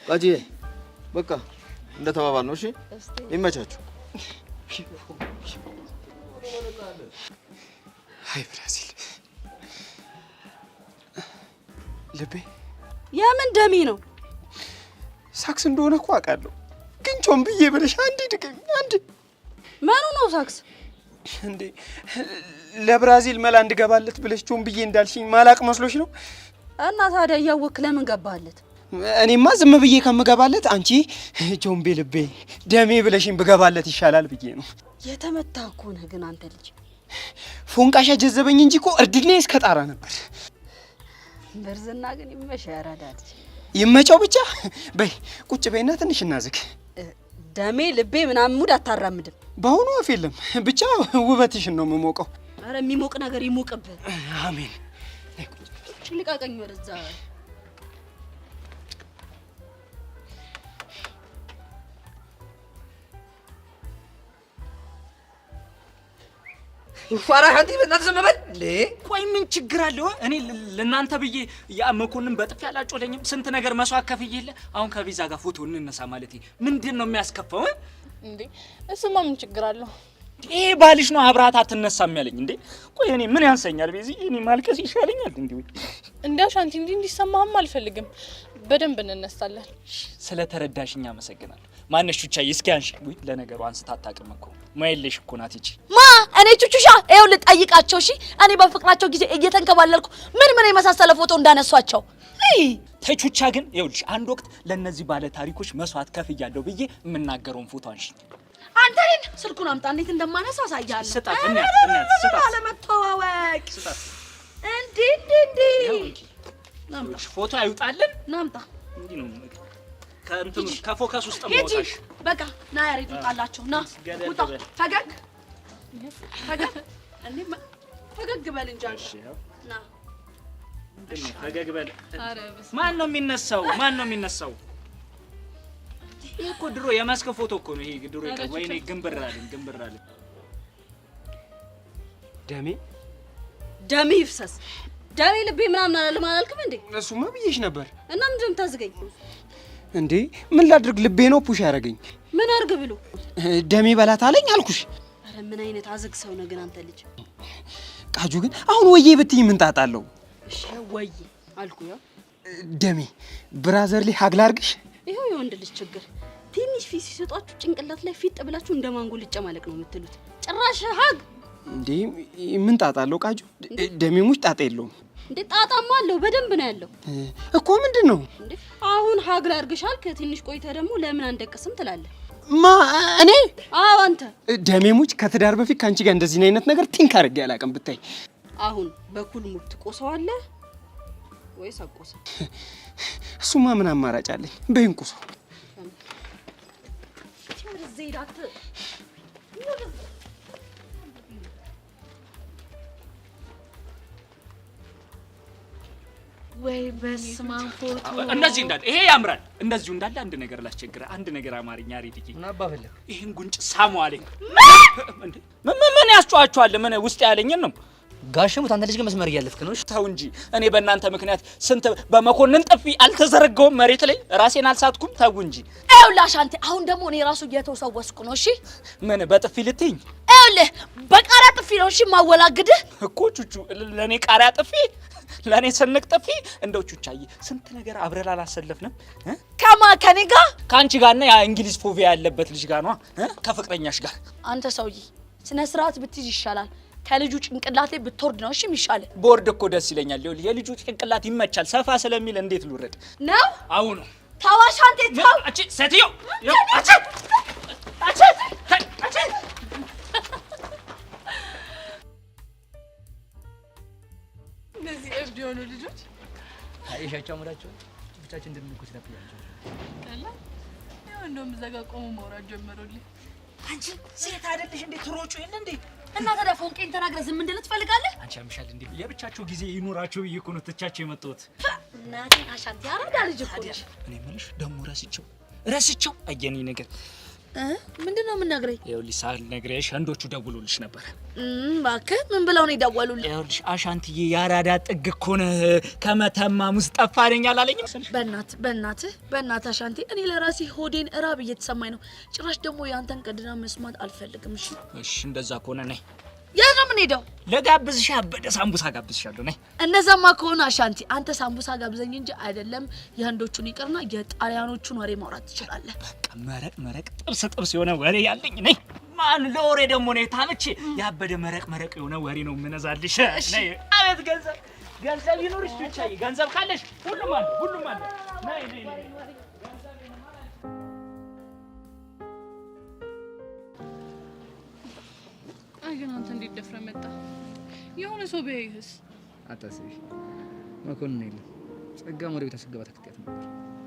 ቃጂዬ በቃ እንደተባባል ነው። እሺ ይመቻችሁ። አይ ብራዚል ልቤ የምን ደሜ ነው? ሳክስ እንደሆነ እኮ አውቃለሁ፣ ግን ቾምብዬ ብለሽ አንዴ ድገሚ። አንዴ ምኑ ነው ሳክስ? እንዴ ለብራዚል መላ እንድገባለት ብለሽ ቾምብዬ እንዳልሽኝ ማላቅ መስሎሽ ነው? እና ታዲያ እያወክ ለምን ገባለት? እኔማ ዝም ብዬ ከምገባለት አንቺ ቾምቤ ልቤ ደሜ ብለሽኝ ብገባለት ይሻላል ብዬ ነው። የተመታ እኮ ነህ ግን አንተ ልጅ። ፎንቃሻ ጀዘበኝ እንጂ እኮ እርድኔ እስከ ጣራ ነበር። በርዝና ግን ይመሽ ያራዳል። ይመቸው ብቻ። በይ ቁጭ በይና ትንሽ እናዝግ። ደሜ ልቤ ምናምን ሙድ አታራምድም። በአሁኑ አፍ የለም ብቻ ውበትሽን ነው የምሞቀው። አረ የሚሞቅ ነገር ይሞቅብህ። አሜን። ልቃቀኝ ወደዛ። ፈራሃንቲ በእናትህ ዝም በል እንዴ! ቆይ ምን ችግር አለው? እኔ ለእናንተ ብዬ ያ መኮንን በጥፊ ያላጮለኝም ስንት ነገር መስዋዕት ከፍዬለ አሁን ከቤዛ ጋር ፎቶ እንነሳ ማለት ምንድን ነው የሚያስከፋው እንዴ? እሱማ ምን ችግር አለው? ይሄ ባልሽ ነው አብራት አትነሳም ያለኝ እንዴ? ቆይ እኔ ምን ያንሰኛል? ቤዚ እኔ ማልቀስ ይሻለኛል እንዴ? እንዲያው ሻንቲ እንዲሰማህም አልፈልግም። በደንብ እንነሳለን። ስለተረዳሽኝ አመሰግናለሁ። ማነሽ ቹቻዬ? እስኪ አንሺ። ወይ ለነገሩ አንስታ አታውቅም እኮ ማይልሽ እኮ ናት ይቺ። ማ እኔ ቹቹሻ ይኸው ልጠይቃቸው። እሺ እኔ በፍቅራቸው ጊዜ እየተንከባለልኩ ምን የመሳሰለ ፎቶ እንዳነሷቸው። ተቹቻ ግን ይኸውልሽ አንድ ወቅት ለነዚህ ባለ ታሪኮች መስዋዕት ከፍያለሁ ብዬ የምናገረውን ፎቶ አንሺ። አንተ ነን ስልኩን አምጣ፣ እንዴት እንደማነሳው አሳያለሁ። ስጣት ስጣት አለመተዋወቅ ስጣት። እንዴ ናምጣ ፎቶ አይውጣልን። ናምጣ እንዴ ነው ከእንትኑ ከፎከስ ውስጥ ማውጣሽ። በቃ ና ያሬድ ውጣላቸው። ና ውጣ። ፈገግ እንዴ ፈገግ በል እንጂ አንቺ ና ፈገግ በል። ማን ነው የሚነሳው? ይሄ እኮ ድሮ የመስክ ፎቶ እኮ ነው። ይሄ ድሮ ወይኔ ግንብር አለኝ። ደሜ ይፍሰስ። ደሜ ልቤ ምናምን አላልክም እንዴ? እሱማ ብዬሽ ነበር። እና ምንድን ነው የምታዝገኝ እንዴ? ምን ላድርግ? ልቤ ነው ፑሽ ያደረገኝ። ምን አድርግ ብሎ ደሜ በላት አለኝ አልኩሽ። አረ ምን አይነት አዝግ ሰው ነው ግን አንተ ልጅ። ቃጁ ግን አሁን ወዬ ብትይ ምን ጣጣለው? እሺ ወይ አልኩ። ያው ደሜ ብራዘርሊ ሀግላ አድርግሽ። ይሄው የወንድ ልጅ ችግር ትንሽ ፊት ሲሰጣችሁ ጭንቅላት ላይ ፊት ብላችሁ እንደ ማንጎ ልጨማለቅ ነው የምትሉት። ጭራሽ ሀግ እንዴ ምን ጣጣለው? ቃጁ ደሜ ሙሽ ጣጣ የለውም እንዴ? ጣጣማ አለው በደንብ ነው ያለው እኮ። ምንድነው እንዴ አሁን ሀግላ አድርግሻል። ከትንሽ ቆይታ ደግሞ ለምን አንደቅስም ትላለህ? ማ እኔ? አዎ አንተ። ደሜ ሙች ከትዳር በፊት ካንቺ ጋር እንደዚህ አይነት ነገር ቲንክ አድርጌ አላውቅም ብታይ። አሁን በኩል ሙት ትቆሰዋለህ ወይስ አቆሰ? እሱማ ምን አማራጭ አለኝ? በእንቁሶ ዘይዳት ወይ በስመ አብ ፎቶ እንደዚህ እንዳለ ይሄ ያምራል። እንደዚሁ እንዳለ አንድ ነገር ላስቸግረ። አንድ ነገር አማርኛ አሪጥቂ ምን አባፈለ ይሄን ጉንጭ ሳሙ አለኝ። ምን ያስጨዋቸዋል? ምን ውስጥ ያለኝን ነው። ጋሽሙት አንተ ልጅ ግን መስመር እያለፍክ ነው። ተው እንጂ እኔ በእናንተ ምክንያት ስንት በመኮንን ጥፊ አልተዘረገውም መሬት ላይ ራሴን አልሳትኩም። ተው እንጂ ይኸውልህ አሻንቴ፣ አሁን ደግሞ እኔ ራሱ እየተወሰወስኩ ነው። እሺ ምን በጥፊ ልትይኝ? ይኸውልህ በቃሪያ ጥፊ ነው እሺ ማወላግድህ እኮ ቹቹ። ለኔ ቃሪያ ጥፊ፣ ለኔ ሰንቅ ጥፊ። እንደው ቹቻዬ ስንት ነገር አብረን አላሰለፍንም? ከኔ ጋር ከአንቺ ጋርና ያ እንግሊዝ ፎቪያ ያለበት ልጅ ጋር ነው፣ ከፍቅረኛሽ ጋር። አንተ ሰውዬ ስነ ስርዓት ብትይዝ ይሻላል። ከልጁ ጭንቅላቴ ብትወርድ ነው እሺ የሚሻለው። ቦርድ እኮ ደስ ይለኛል። የልጁ ጭንቅላት ይመቻል። ሰፋ ስለሚል እንዴት ልውረድ ነው? አሁን ታዋሽ አንተ ታው አቺ ሴትዮ አቺ እነዚህ እብድ የሆኑ ልጆች አይሻቸው አምራቸው ብቻችን እንደምንኩት ነበር። ከላ ያው እንደውም እዛ ጋር ቆሞ ማውራት ጀመሩልኝ። አንቺ ሴት አይደለሽ እንዴ? ትሮጩ የለ እንዴ? እና ታዲያ ፎንቄን ተናግረህ ዝም እንድል ትፈልጋለህ? አንቺ አምሻል እንዴ? የብቻቸው ጊዜ ይኑራቸው ብዬ እኮ ነው ትቻቸው የመጣሁት። እናቴ አሻንቴ አራዳ ልጅ እኮ ነሽ። እኔ የምልሽ ደግሞ ረስቸው አየኔ ነገር ምንድነው የምነግረኝ? ይኸውልሽ ሳልነግርሽ ህንዶቹ ደውሎልሽ ነበር። እባክህ ምን ብለው ነው የደወሉልኝ? ይኸውልሽ አሻንትዬ የአራዳ ጥግ እኮ ነህ ከመተማ ሙስጠፋ ነኝ አላለኝም? በእናትህ አሻንቴ፣ እኔ ለራሴ ሆዴን እራብ እየተሰማኝ ነው። ጭራሽ ደግሞ ያንተን ቀድና መስማት አልፈልግም። እሺ እንደዛ ከሆነ ነይ። የት ነው የምንሄደው? ለጋብዝሽ ያበደ ሳምቡሳ ጋብዝሻለሁ። ነይ። እነዛማ ከሆነ አሻንቲ አንተ ሳምቡሳ ጋብዘኝ እንጂ አይደለም የህንዶቹን ይቅርና የጣሊያኖቹን ወሬ ማውራት ትችላለህ። በቃ መረቅ ጥብስ የሆነ ወሬ ያለኝ ነይ። ማን ለወሬ ደግሞ ነይ ታምቼ ያበደ መረቅ የሆነ ወሬ ነው የምነዛልሽ። ነይ። አቤት ገንዘብ ይኖርሽ ብቻ ገንዘብ ካለሽ ሁሉም አለ። ነይ። ግን አንተ እንዴት ደፍረህ መጣ? የሆነ ሰው ቢያይህስ? አታስቢ፣ መኮንን የለም። ጸጋ ወደ ቤት አስገባ ተከታተል ነበር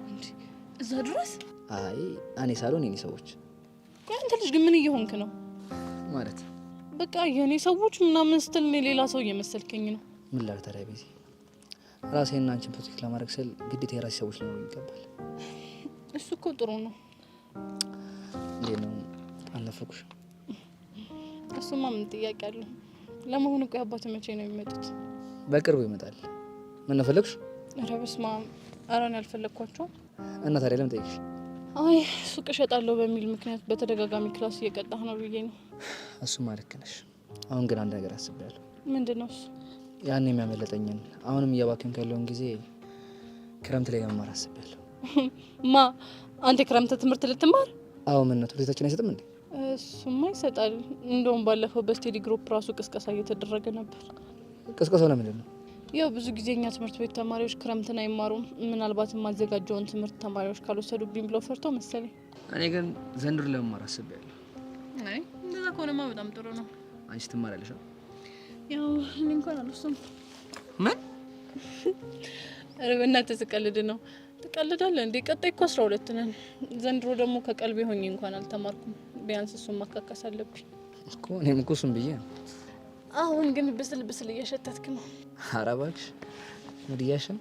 እንዴ? እዛ ድረስ? አይ እኔ ሳሎን የኔ ሰዎች። አንተ ልጅ ግን ምን እየሆንክ ነው? ማለት በቃ የኔ ሰዎች ምናምን ስትል እኔ ሌላ ሰው እየመሰልከኝ ነው። ምን ላድርግ ታዲያ ቤዚ፣ ራሴና አንቺን ፕሮቴክት ለማድረግ ስል ግዴታ የራሴ ሰዎች ሊኖሩ ይገባል። እሱ እኮ ጥሩ ነው። እንዴት ነው አልናፈቁሽም? እሱማ ምን ጥያቄ አለው? ለመሆኑ ቆይ አባትህ መቼ ነው የሚመጡት? በቅርቡ ይመጣል። ምን ነው ፈለግሽ? ኧረ በስመ አብ! ኧረ እኔ አልፈለግኳቸውም። እና ታዲያ ለምን ጠይቅሽ? አይ ሱቅ እሸጣለሁ በሚል ምክንያት በተደጋጋሚ ክላስ እየቀጣህ ነው ብዬ ነው። እሱማ ልክ ነሽ። አሁን ግን አንድ ነገር አስቤያለሁ። ምንድን ነው እሱ? ያን የሚያመለጠኝን አሁንም እያባከንኩ ያለውን ጊዜ ክረምት ላይ መማር አስቤያለሁ። ማ አንተ ክረምት ትምህርት ልትማር? አዎ ምን ነው ትምህርታችን አይሰጥም እንዴ? እሱማ ይሰጣል። እንደውም ባለፈው በስቴዲ ግሩፕ ራሱ ቅስቀሳ እየተደረገ ነበር። ቅስቀሳው ለምንድን ነው? ያው ብዙ ጊዜ እኛ ትምህርት ቤት ተማሪዎች ክረምትን አይማሩም። ምናልባት የማዘጋጀውን ትምህርት ተማሪዎች ካልወሰዱብኝ ብለው ፈርተው መሰለኝ። እኔ ግን ዘንድሮ ለመማር አስቤያለሁ። አይ እንደዛ ከሆነማ በጣም ጥሩ ነው። አንቺ ትማሪያለሽ? ያው እኔ እንኳን አልወሰንኩም። ምን? ኧረ በእናትህ ትቀልድ ነው። ትቀልዳለህ እንዴ? ቀጣይ እኮ 12 ነን። ዘንድሮ ደግሞ ከቀልቤ ሆኜ እንኳን አልተማርኩም። ቢያንስ እሱን ማካካስ አለብኝ እኮ። እኔም እኮ እሱን ብዬ ነው። አሁን ግን ብስል ብስል እየሸተትክ ነው። ኧረ እባክሽ ሙድ እያልሽ ነው?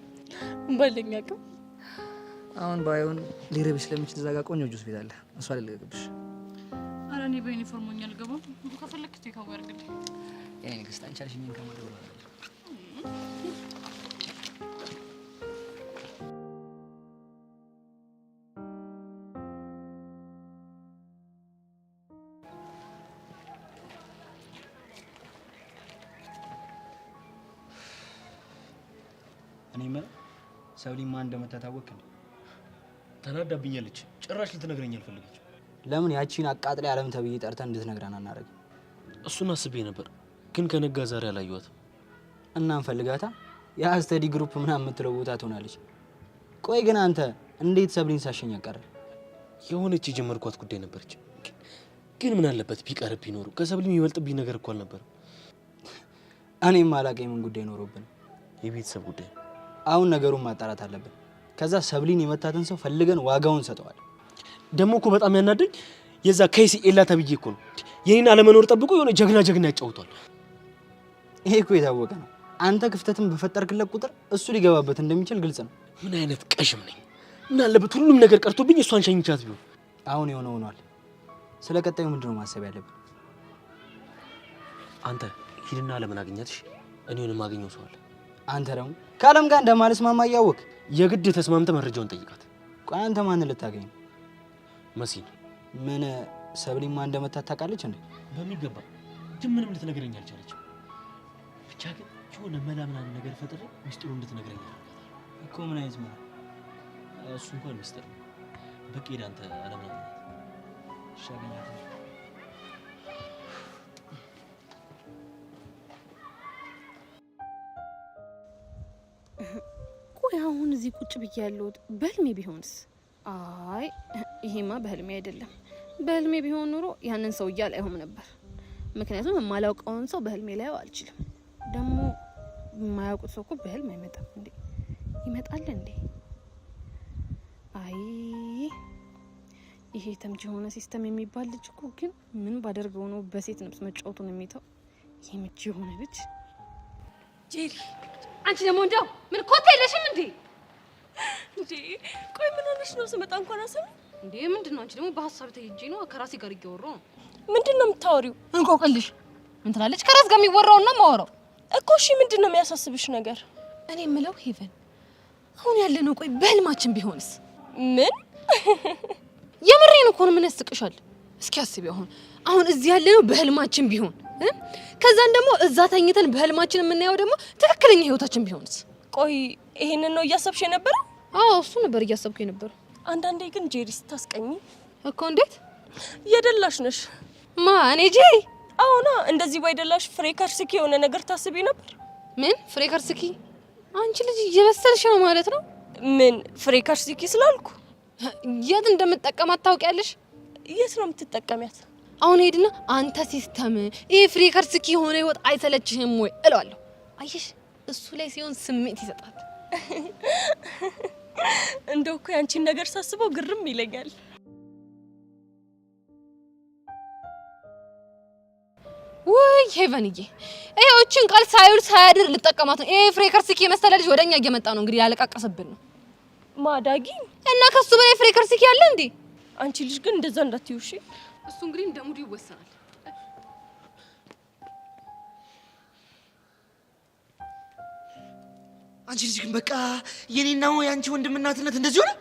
ባለኝ አቅም አሁን ባይሆን ሊረብሽ ስለሚችል እዛ ጋር ቆንጆ ጁስ ቤት አለ፣ እሷ ልልገብሽ። ኧረ እኔ በዩኒፎርም ሆኜ አልገባም። ከፈለክ ቴካው ያርግልኝ። የኔ ንግስት አንቺ አልሽኝም ከማለት በኋላ እኔ ማለት ሰብሊማ እንደመታታወቅ ነው። ተናዳብኛለች። ጭራሽ ልትነግረኝ አልፈለገችም። ለምን ያቺን አቃጥላ ዓለም ተብዬ ጠርተን እንድትነግረን አናረግ? እሱን አስቤ ነበር፣ ግን ከነጋ ዛሬ አላየኋትም። እና እንፈልጋታ። ያ ስቴዲ ግሩፕ ምናምን የምትለው ቦታ ትሆናለች። ቆይ ግን አንተ እንዴት ሰብሊን ሳሸኝ ቀረ? የሆነች የጀመርኳት ጉዳይ ነበረች፣ ግን ምን አለበት ቢቀርብ ቢኖሩ። ከሰብሊ የሚበልጥብኝ ነገር እኮ አልነበረም። እኔም አላውቅም ምን ጉዳይ ኖሮብን። የቤተሰብ ጉዳይ። አሁን ነገሩን ማጣራት አለብን። ከዛ ሰብሊን የመታትን ሰው ፈልገን ዋጋውን ሰጠዋል። ደግሞ እኮ በጣም ያናደኝ የዛ ከይሲ ኤላ ተብዬ እኮ ነው የኔን አለመኖር ጠብቆ የሆነ ጀግና ያጫውቷል። ይሄ እኮ የታወቀ ነው። አንተ ክፍተትን በፈጠርክለት ቁጥር እሱ ሊገባበት እንደሚችል ግልጽ ነው። ምን አይነት ቀሽም ነኝ! ምን አለበት ሁሉም ነገር ቀርቶብኝ እሷን ሸኝቻት ቢሆን። አሁን የሆነ ሆኗል። ስለ ቀጣዩ ምንድነው ማሰብ ያለብን? አንተ ሂድና ለምን አገኛትሽ? እኔውን ማገኘው ሰው አለ። አንተ ደግሞ ከዓለም ጋር እንደማልስማማ እያወቅ የግድ ተስማምተ መረጃውን ጠይቃት። ቆይ አንተ ማንን ልታገኝ? መሲን። ምን ሰብሊማ እንደመታት ታውቃለች እንዴ? በሚገባ ግን ምንም ልትነግረኝ አልቻለችም። ብቻ ግን የሆነ መላ ምናምን ነገር ፈጥሬ ሚስጥሩ እንድትነግረኝ እኮ። ምን አይነት መላ? እሱ እንኳን ሚስጥር ነው። በቃ ሄድ አንተ አለምን አገኛት። እሺ አገኛት። ቆይ አሁን እዚህ ቁጭ ብዬ ያለሁት በህልሜ ቢሆንስ? አይ ይሄማ በህልሜ አይደለም። በህልሜ ቢሆን ኑሮ ያንን ሰውዬ አላየሁም ነበር። ምክንያቱም የማላውቀውን ሰው በህልሜ ላየው አልችልም። ደግሞ የማያውቁት ሰው እኮ በህልም አይመጣም እንዴ? ይመጣል እንዴ? አይ ይሄ ተምች የሆነ ሲስተም የሚባል ልጅ እኮ ግን ምን ባደርገው ነው በሴት ነብስ መጫወቱን የሚተው? ይሄ ምች የሆነ ልጅ ጄሪ፣ አንቺ ደግሞ እንደው ምን ኮታ የለሽም እንዴ? እንዴ ቆይ ምን ሆነሽ ነው? ስመጣ እንኳን አሰብ እንዴ ምንድነው? አንቺ ደግሞ በሐሳብ ተይጄ ነው ከራሴ ጋር እያወራሁ ነው። ምንድነው የምታወሪው? እንቆቅልሽ ምን ትላለች? ከራስ ጋር የሚወራው እና ማወራው እኮ። እሺ ምንድነው የሚያሳስብሽ ነገር? እኔ የምለው ሄቨን፣ አሁን ያለነው ቆይ በህልማችን ቢሆንስ? ምን የምሬን እኮ ነው። ምን ያስቅሻል? እስኪ አስቢው። አሁን እዚህ ያለነው በህልማችን ቢሆን ከዛን ደግሞ እዛ ተኝተን በህልማችን የምናየው ደግሞ ትክክለኛ ህይወታችን ቢሆንስ? ቆይ ይሄንን ነው እያሰብሽ የነበረው? አዎ እሱ ነበር እያሰብኩ የነበረው። አንዳንዴ ግን ጄሪ ስታስቀኝ እኮ። እንዴት የደላሽ ነሽ? ማ እኔ ጄሪ? አዎና፣ እንደዚህ ባይደላሽ ፍሬከርስኪ የሆነ ነገር ታስቢ ነበር። ምን ፍሬከርስኪ? አንቺ ልጅ እየበሰልሽ ነው ማለት ነው። ምን ፍሬከርስኪ ስላልኩ የት እንደምትጠቀማት ታውቂያለሽ? የት ነው የምትጠቀሚያት? አሁን ሄድና አንተ ሲስተም ይሄ ፍሬከርስኪ የሆነ ህይወት አይሰለችህም ወይ እለዋለሁ። አየሽ፣ እሱ ላይ ሲሆን ስሜት ይሰጣል። እንደው እኮ ያንቺን ነገር ሳስበው ግርም ይለኛል። ወይ ሄቨንዬ፣ ይሄው እቺን ቃል ሳይውል ሳያድር ልጠቀማት ነው። ይሄ ፍሬከርስኪ የመሰለ ልጅ ወደኛ እየመጣ ነው። እንግዲህ ያለቃቀሰብን ነው ማዳጊ። እና ከሱ በላይ ፍሬከርስኪ አለ እንዴ? አንቺ ልጅ ግን እንደዛ እንዳትዩ እሺ። እሱ እንግዲህ እንደ ሙዱ ይወሰናል። አንቺ ልጅ ግን በቃ የኔና ያንቺ ወንድምናትነት እንደዚህ ሆነ።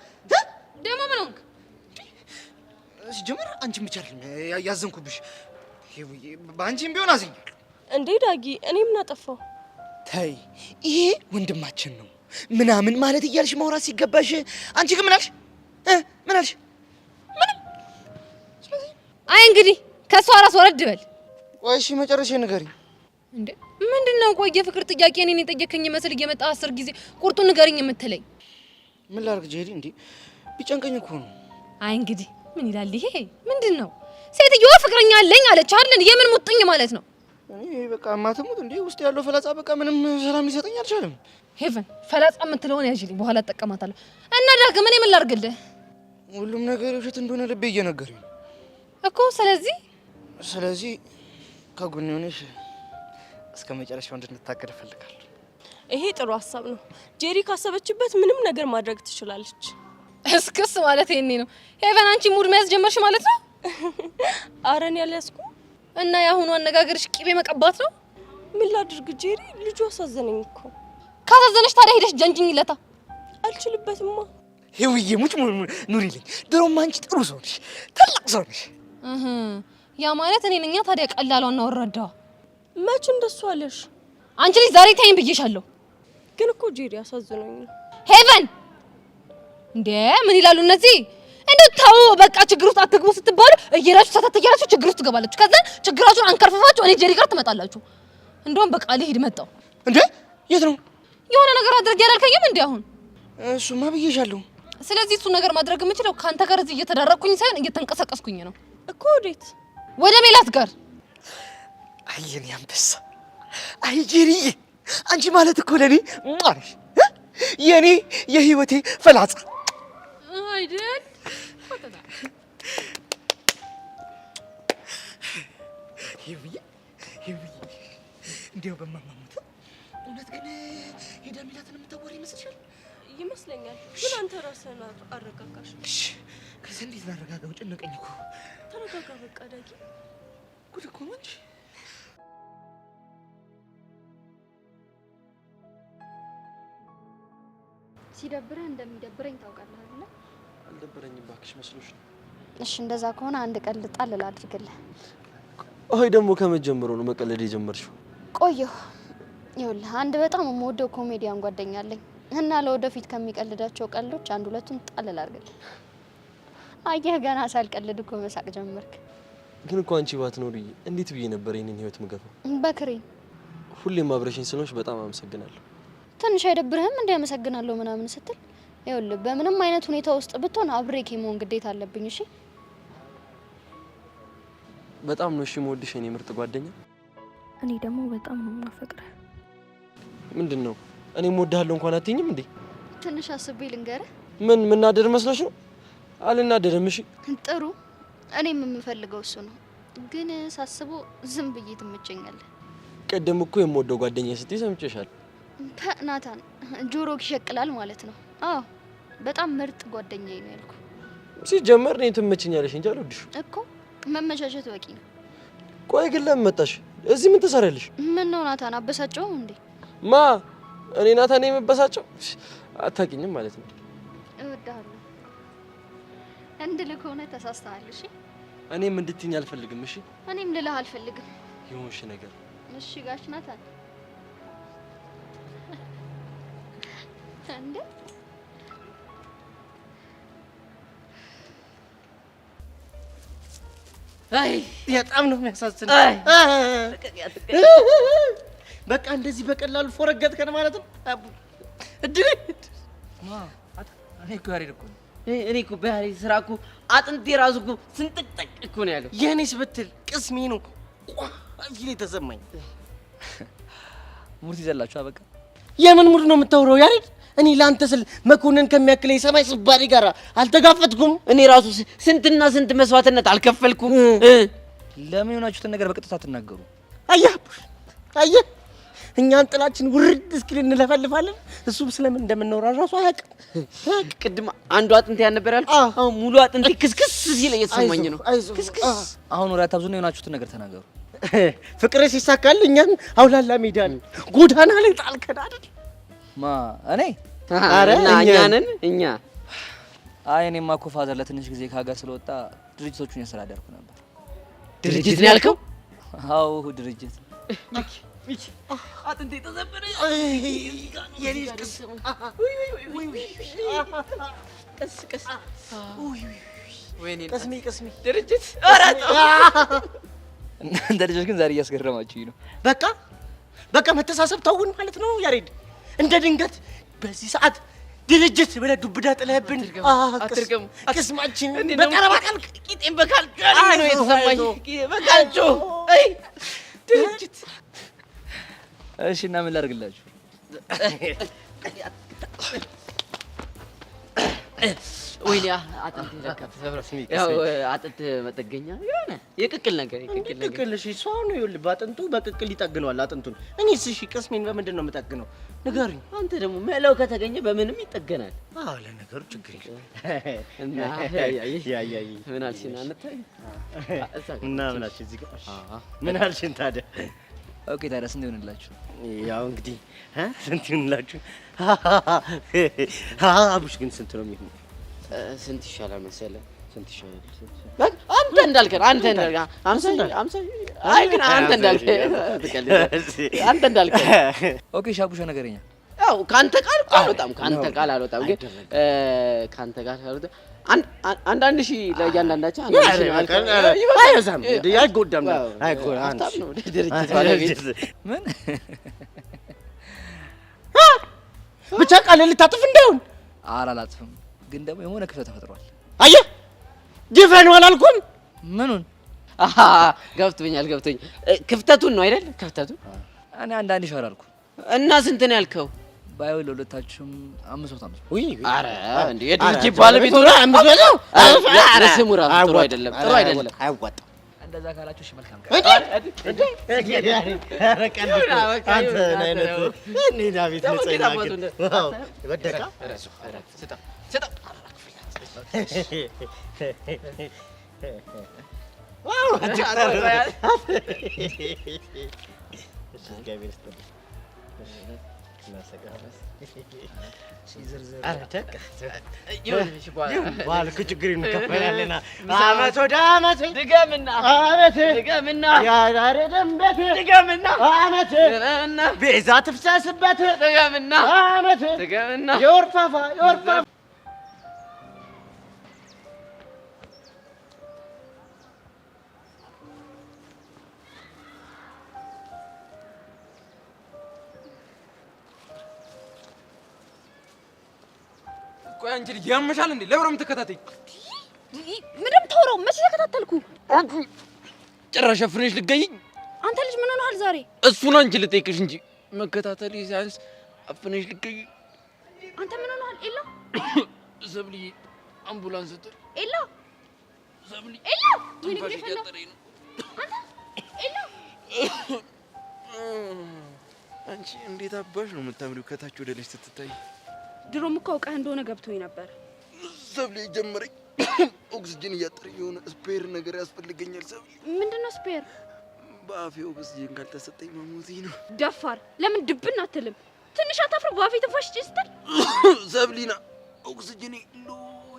ደሞ ምን ሆንክ? ሲጀምር አንቺን ብቻ አይደለም ያዘንኩብሽ፣ በአንቺም ቢሆን አዝኛለሁ። እንዴ ዳጊ፣ እኔ ምን አጠፋው? ተይ፣ ይሄ ወንድማችን ነው ምናምን ማለት እያልሽ ማውራት ሲገባሽ አንቺ ግን ምን አልሽ? ምን አልሽ? አይ እንግዲህ ከሷ ራስ ወረድ በል። ቆይ እሺ መጨረሻ ንገሪኝ። እንዴ ምንድነው? ቆይ የፍቅር ጥያቄ እኔን የጠየከኝ መስል እየመጣ 10 ጊዜ ቁርጡን ንገሪኝ የምትለኝ? ምን ላድርግ ጄሪ? እንዴ ቢጨንቀኝ እኮ ነው። አይ እንግዲህ ምን ይላል ይሄ? ምንድነው? ሴትዮዋ ፍቅረኛ አለኝ አለች አይደል? የምን ሙጥኝ ማለት ነው? እኔ በቃ ማተሙት እንዴ ውስጥ ያለው ፈላጻ በቃ ምንም ሰላም ሊሰጠኝ አልቻለም። ሄቨን ፈላጻ የምትለውን ያዥልኝ፣ በኋላ እጠቀማታለሁ። እና ዳግም እኔ ምን ላድርግልህ? ሁሉም ነገር ውሸት እንደሆነ ልቤ እየነገረኝ እኮ። ስለዚህ ከጎኔ ሆነሽ እስከ መጨረሻው እንድንታገል እፈልጋለሁ። ይሄ ጥሩ ሀሳብ ነው። ጄሪ ካሰበችበት ምንም ነገር ማድረግ ትችላለች። እስክስ ማለት ይሄኔ ነው። ሄቨን አንቺ ሙድ መያዝ ጀመርሽ ማለት ነው? አረን ያልያዝኩ እና የአሁኑ አነጋገርሽ ቂቤ መቀባት ነው? ምን ላድርግ ጄሪ? ልጁ አሳዘነኝ እኮ። ካሳዘነሽ ታዲያ ሄደሽ ጀንጅኝለታ። አልችልበትማ። ሄውዬ ሙጭ ኑሪልኝ። ድሮም አንቺ ጥሩ ሰው ነሽ፣ ትልቅ ሰው ነሽ። ያ ማለት እኔ ነኝ ታዲያ ቀላሏና ወራዳዋ። መች እንደሱ አለሽ? አንቺ ልጅ ዛሬ ታይም ብዬሻለሁ። ግን እኮ ጄሪ አሳዝነኝ ነው። ሄቨን እንዴ ምን ይላሉ እነዚህ? እንደው ተው በቃ ችግር ውስጥ አትግቡ ስትባሉ እየራችሁ ተተተያችሁ ችግር ውስጥ ትገባላችሁ። ከዛ ችግራችሁን አንከርፍፋችሁ እኔ ጄሪ ጋር ትመጣላችሁ። እንደውም በቃ ልሂድ መጣሁ። እንዴ የት ነው? የሆነ ነገር አድርጌ ያላልከኝም እንዴ አሁን? እሱማ ብዬሻለሁ። ስለዚህ እሱ ነገር ማድረግ የምችለው ካንተ ጋር እዚህ እየተዳረኩኝ ሳይሆን እየተንቀሳቀስኩኝ ነው እኮ። ወዴት? ወደ ሜላት ጋር። አይ የኔ አንበሳ፣ አይ ጄሪዬ፣ አንቺ ማለት እኮ ለኔ ማርሽ የኔ የህይወቴ ፈላጻ አይደል? ይብዬ እንዴው በማማሙት እውነት ግን ሄዳ ሜላትን የምታወሪ ይመስልሻል? ይመስለኛል። ግን አንተ ራስህን አረጋጋሽ። እሺ ከዚህ እንዴት ላረጋጋው? ጨነቀኝ እኮ። ተረጋጋ በቃ ዳጊ። ጉድ እኮ ነው እንጂ። ሲደብርህ እንደሚደብረኝ ታውቃለህ አይደል? አልደበረኝም እባክሽ፣ መስሎሽ ነው። እሺ እንደዛ ከሆነ አንድ ቀን ልጣል ላድርግልህ። አይ ደግሞ ከመጀመሩ ነው መቀለድ የጀመርሽው? ቆየሁ። ይኸውልህ አንድ በጣም የምወደው ኮሜዲያን ጓደኛ አለኝ እና ለወደፊት ከሚቀልዳቸው ቀልዶች አንድ ሁለቱን ጣል ላድርግልህ። አየህ ገና ሳልቀልድ እኮ መሳቅ ጀመርክ። ግን እኮ አንቺ ባትኖሪ እንዴት ብዬ ነበር ይሄንን ህይወት ምገፋው? በክሬን ሁሌም አብረሽኝ ስለሆንሽ በጣም አመሰግናለሁ። ትንሽ አይደብርህም? እንዲያመሰግናለሁ ምናምን ስትል ይኸውልህ በምንም አይነት ሁኔታ ውስጥ ብትሆን አብሬክ የመሆን ግዴታ አለብኝ። እሺ በጣም ነው እሺ የምወድሽ የኔ ምርጥ ጓደኛ። እኔ ደግሞ በጣም ነው የማፈቅረህ። ምንድነው እኔም እወድሃለሁ እንኳን አትይኝም እንዴ? ትንሽ አስቤ ልንገርህ። ምን ምናደር መስሎሽ ነው? አልናደርም። እሺ ጥሩ። እኔም የምፈልገው እሱ ነው፣ ግን ሳስበው ዝም ብዬ ትመቸኛለህ። ቀደም እኮ የምወደው ጓደኛ ስትይ ሰምቼሻል። ናታን ጆሮክ ይሸቅላል ማለት ነው። አዎ በጣም ምርጥ ጓደኛዬ ነው ያልኩ። ሲጀመር እኔ ትመቸኛለሽ እንጂ አልወድሽም እኮ። መመቻቸት በቂ ነው። ቆይ ግን ለምን መጣሽ? እዚህ ምን ትሰሪያለሽ? ምን ነው ናታን አበሳጨው እንዴ? ማ እኔ ናታን የምበሳጨው? አታውቂኝም ማለት ነው። እወድሃለሁ እንድልህ ከሆነ ተሳስተሃል። እሺ እኔም እንድትይኝ አልፈልግም። እሺ እኔም ልልህ አልፈልግም። ይሁንሽ ነገር። እሺ ጋሽ ናታን እንዴ አይ በጣም ነው የሚያሳዝነው። በቃ እንደዚህ በቀላሉ ፎረገጥከን ማለት ነው። እድል እኔ እኮ ያሬድ እኮ እኔ እኮ በያሬድ ስራ እኮ አጥንቴ ራሱ እኮ ስንጥቅጥቅ እኮ ነው ያለው። የኔስ ብትል ቅስሜ ነው ቋ ተሰማኝ። ሙርት ይዘላችሁ በቃ። የምን ሙድ ነው የምታወራው ያሬድ? እኔ ላንተ ስል መኮንን ከሚያክለኝ ሰማይ ስባሪ ጋር አልተጋፈጥኩም። እኔ ራሱ ስንትና ስንት መስዋዕትነት አልከፈልኩም። ለምን የሆናችሁትን ነገር በቀጥታ አትናገሩ? አየህ እኛን ጥላችን ውርድ እስኪል እንለፈልፋለን። እሱ ስለምን እንደምንኖር ራሱ አያውቅም። ቅድም አንዱ አጥንት ያነበር ያልኩ አሁን ሙሉ አጥንት ክስክስ ሲል እየተሰማኝ ነው። ክስክስ አሁን ወሬ አታብዙና የሆናችሁትን ነገር ተናገሩ። ፍቅር ሲሳካል እኛን አውላላ ሜዳ ጎዳና ላይ ጣልከን አይደል? ማ እኔ? አረ እኛ ነን እኛ። አይ እኔማ እኮ ፋዘር ለትንሽ ጊዜ ከሀገር ስለወጣ ድርጅቶቹን ያስተዳደርኩ ነበር። ድርጅት ነው ያልከው? አዎ ድርጅት። አጥንቴ ተሰበረ። የኔ ቀስ ቀስ ወይኔ ቅስሚ ድርጅት እናንተ ልጆች ግን ዛሬ እያስገረማችሁኝ ነው። በቃ መተሳሰብ ተውን ማለት ነው ያሬድ። እንደ ድንገት በዚህ ሰዓት ድርጅት ብለህ ዱብዳ ጥለህብን አትርገሙ። ቅስማችን በቀረባቃል ቂጤን በካል ነው የተሰማኝ። በቃልጮ ድርጅት። እሺ እና ምን ላድርግላችሁ? ወይኔ አጥንት ይዘካፍ ያው አጥንት መጠገኛ የሆነ የቅቅል ነገር እሺ እሱ አሁን ይኸውልህ በአጥንቱ በቅቅል ይጠግነዋል አጥንቱን። እኔስ እሺ ቅስሜን በምንድን ነው የምጠግነው ንገሩኝ። አንተ ደግሞ መላው ከተገኘ በምንም ይጠገናል። አዎ ለነገሩ ችግር የለም። እና ምን አልሽኝ? አንተ እና ምን አልሽ? እዚህ ጋር ምን አልሽኝ ታዲያ? ኦኬ ታዲያ ስንት ይሆንላችሁ? ያው እንግዲህ ስንት ይሆንላችሁ? አቡሽ ግን ስንት ነው የሚሆነው? ስንት ይሻላል መሰለህ? ስንት ይሻላል? አንተ እንዳልከን አይ ግን አንተ እንዳልከን ኦኬ ሻቡሻ ነገረኛ። ያው ካንተ ቃል አልወጣም ግን ካንተ ጋር አልወጣም። አንዳንድ ሺህ ለእያንዳንዳቸው አይበዛም። አይጎዳም። ድርጅት ባለቤት ምን ብቻ ቃል ልታጥፍ እንዳይሆን። አላላጥፍም፣ ግን ደግሞ የሆነ ክፍተት ተፈጥሯል። አየህ ዲፈን አላልኩም። ምኑን? ገብቶኛል። ክፍተቱን ነው አይደል? ክፍተቱን እኔ አንዳንድ ሺህ አላልኩም። እና ስንት ነው ያልከው? ባይው ለሁለታችሁም 500 ውይ ኧረ እንዴ የድርጅት ባለቤት ሆነ 500 ለስሙ ራሱ ጥሩ አይደለም። አያዋጣም። እንደዛ ካላችሁ እሺ መልካም አንተ አይነት እኔ ዳዊት ለጸይናክ ዋው ወደቃ ስጣ ዋው ቤዛ ትፍሰስበት ድገምና የወርፋፋ ቆይ አንቺ ልጅ ያመሻል እንዴ? ለምን የምትከታተኝ? ምንም ተወራው መቼ ተከታተልኩ? አንቺ ጭራሽ አፍሬሽ ልገይኝ። አንተ ልጅ ምን ሆነሃል ዛሬ? እሱን አንቺ ልጠይቅሽ እንጂ መከታተል ሲያንስ አፍሬሽ ልገይ። አንተ ምን ሆነሃል? ኤላ ሰብሊ አምቡላንስ ጥሪ። ኤላ ሰብሊ ኤላ ምን ይፈጠረኝ ነው? አንተ ኤላ አንቺ እንዴት አባሽ ነው የምታምሪው ከታች ወደ ላይ ስትታይ? ድሮም እኮ አውቀህ እንደሆነ ገብቶኝ ነበር። ሰብሊ ጀመረኝ። ኦክሲጅን እያጠረኝ የሆነ ስፔር ነገር ያስፈልገኛል። ሰብሊ ምንድነው ስፔር? በአፌ ኦክሲጅን ካልተሰጠኝ መሞቴ ነው። ደፋር ለምን ድብን አትልም? ትንሽ አታፍር? በአፌ ትንፋሽ ስትል ሰብሊና ኦክሲጅን ሎ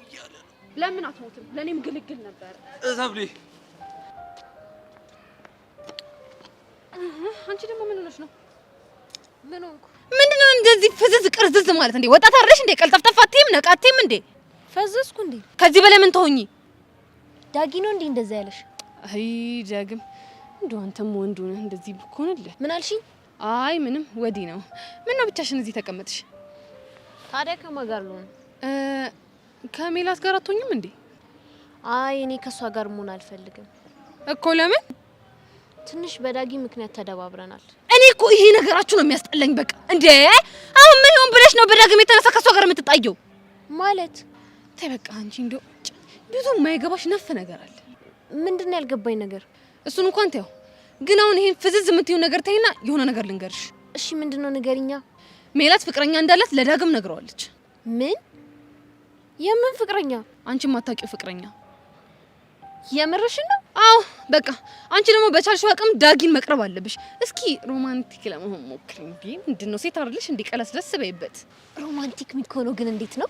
እያለ ነው። ለምን አትሞትም? ለእኔም ግልግል ነበር። ሰብሊ አንቺ ደግሞ ምን ሆነሽ ነው? ምን ሆንኩ? ምንድነው እንደዚህ ፍዝዝ ቅርዝዝ ማለት እንዴ? ወጣት አይደለሽ እንዴ? ቀልጠፍጠፍ አትይም? ነቃ አትይም እንዴ? ፈዘዝኩ እንዴ? ከዚህ በላይ ምን ተሆኚ? ዳጊ ነው እንዴ እንደዛ ያለሽ? አይ ዳግም እንደው አንተም ወንዱ ነህ እንደዚህ ብኮንልህ። ምን አልሽኝ? አይ ምንም ወዲህ ነው። ምን ነው ብቻሽን እዚህ ተቀመጥሽ? ታዲያ ከማን ጋር ልሆን? ከሜላት ጋር አትሆኝም እንዴ? አይ እኔ ከሷ ጋር መሆን አልፈልግም እኮ። ለምን? ትንሽ በዳጊ ምክንያት ተደባብረናል። እኔ እኮ ይሄ ነገራችሁ ነው የሚያስጠላኝ። በቃ እንዴ አሁን ምን ይሆን ብለሽ ነው በዳግም የተነሳ ከሷ ጋር የምትጣየው? ማለት ተይ በቃ አንቺ እንደው ብዙ የማይገባሽ ነፍ ነገር አለ። ምንድነው ያልገባኝ ነገር? እሱን እንኳን ተይው፣ ግን አሁን ይሄን ፍዝዝ የምትይው ነገር ተይና የሆነ ነገር ልንገርሽ። እሺ ምንድነው ንገሪኛ። ሜላት ፍቅረኛ እንዳላት ለዳግም ነግረዋለች። ምን? የምን ፍቅረኛ? አንቺ የማታውቂው ፍቅረኛ። የምርሽ ነው? አዎ በቃ አንቺ ደግሞ በቻልሽው አቅም ዳጊን መቅረብ አለብሽ። እስኪ ሮማንቲክ ለመሆን ሞክሪ እንዴ። ምንድነው ሴት አይደለሽ እንዴ? ቀለስ ደስ በይበት። ሮማንቲክ የሚሆነው ግን እንዴት ነው?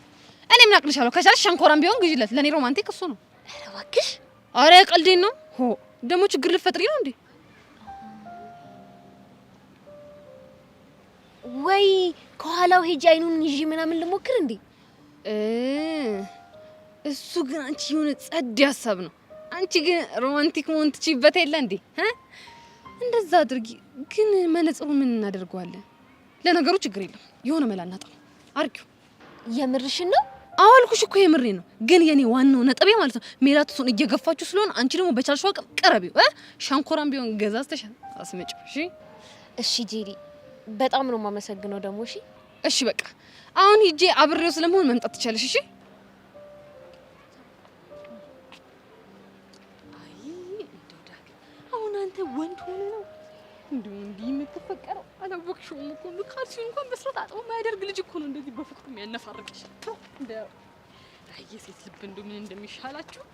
እኔ ምን አቅልሻለሁ? ከቻልሽ ሸንኮራም ቢሆን ግዢለት። ለኔ ሮማንቲክ እሱ ነው። ኧረ እባክሽ። አረ ቀልዴን ነው። ሆ ደግሞ ችግር ልትፈጥሪ ነው እንዴ? ወይ ከኋላው ሄጂ አይኑን ይዤ ምናምን ልሞክር እንዴ? እሱ ግን አንቺ የሆነ ጸድ ሀሳብ ነው። አንቺ ግን ሮማንቲክ መሆን ትችይበት የለ እንዴ? እንደዛ አድርጊ። ግን መነጽሩ ምን እናደርገዋለን? ለነገሩ ችግር የለም የሆነ መላ እናጣው። አርጊው። የምርሽን ነው? አዎ አልኩሽ እኮ የምሬ ነው። ግን የኔ ዋናው ነጥቤ ማለት ነው ሜላት እሱን እየገፋችሁ ስለሆነ አንቺ ደግሞ በቻልሽው አቅም ቀረቢው። ሻንኮራም ቢሆን ገዛዝተሽ አስመጪው። እሺ እሺ ጄሪ፣ በጣም ነው የማመሰግነው ደግሞ። እሺ እሺ በቃ አሁን ሂጄ አብሬው ስለመሆን መምጣት ትቻለሽ። እሺ አሁን አንተ ወንድ ሆነ ነው እንዲህ የምትፈቀረው? አላወቅሽውም እኮ ካልሲውን እንኳን በስራት አጥቦ የማያደርግ ልጅ እኮ ነው እንደዚህ በፍቅሩ የሚያነፋርቅሽ። እንደ የሴት ልብ እንደው ምን እንደሚሻላችሁ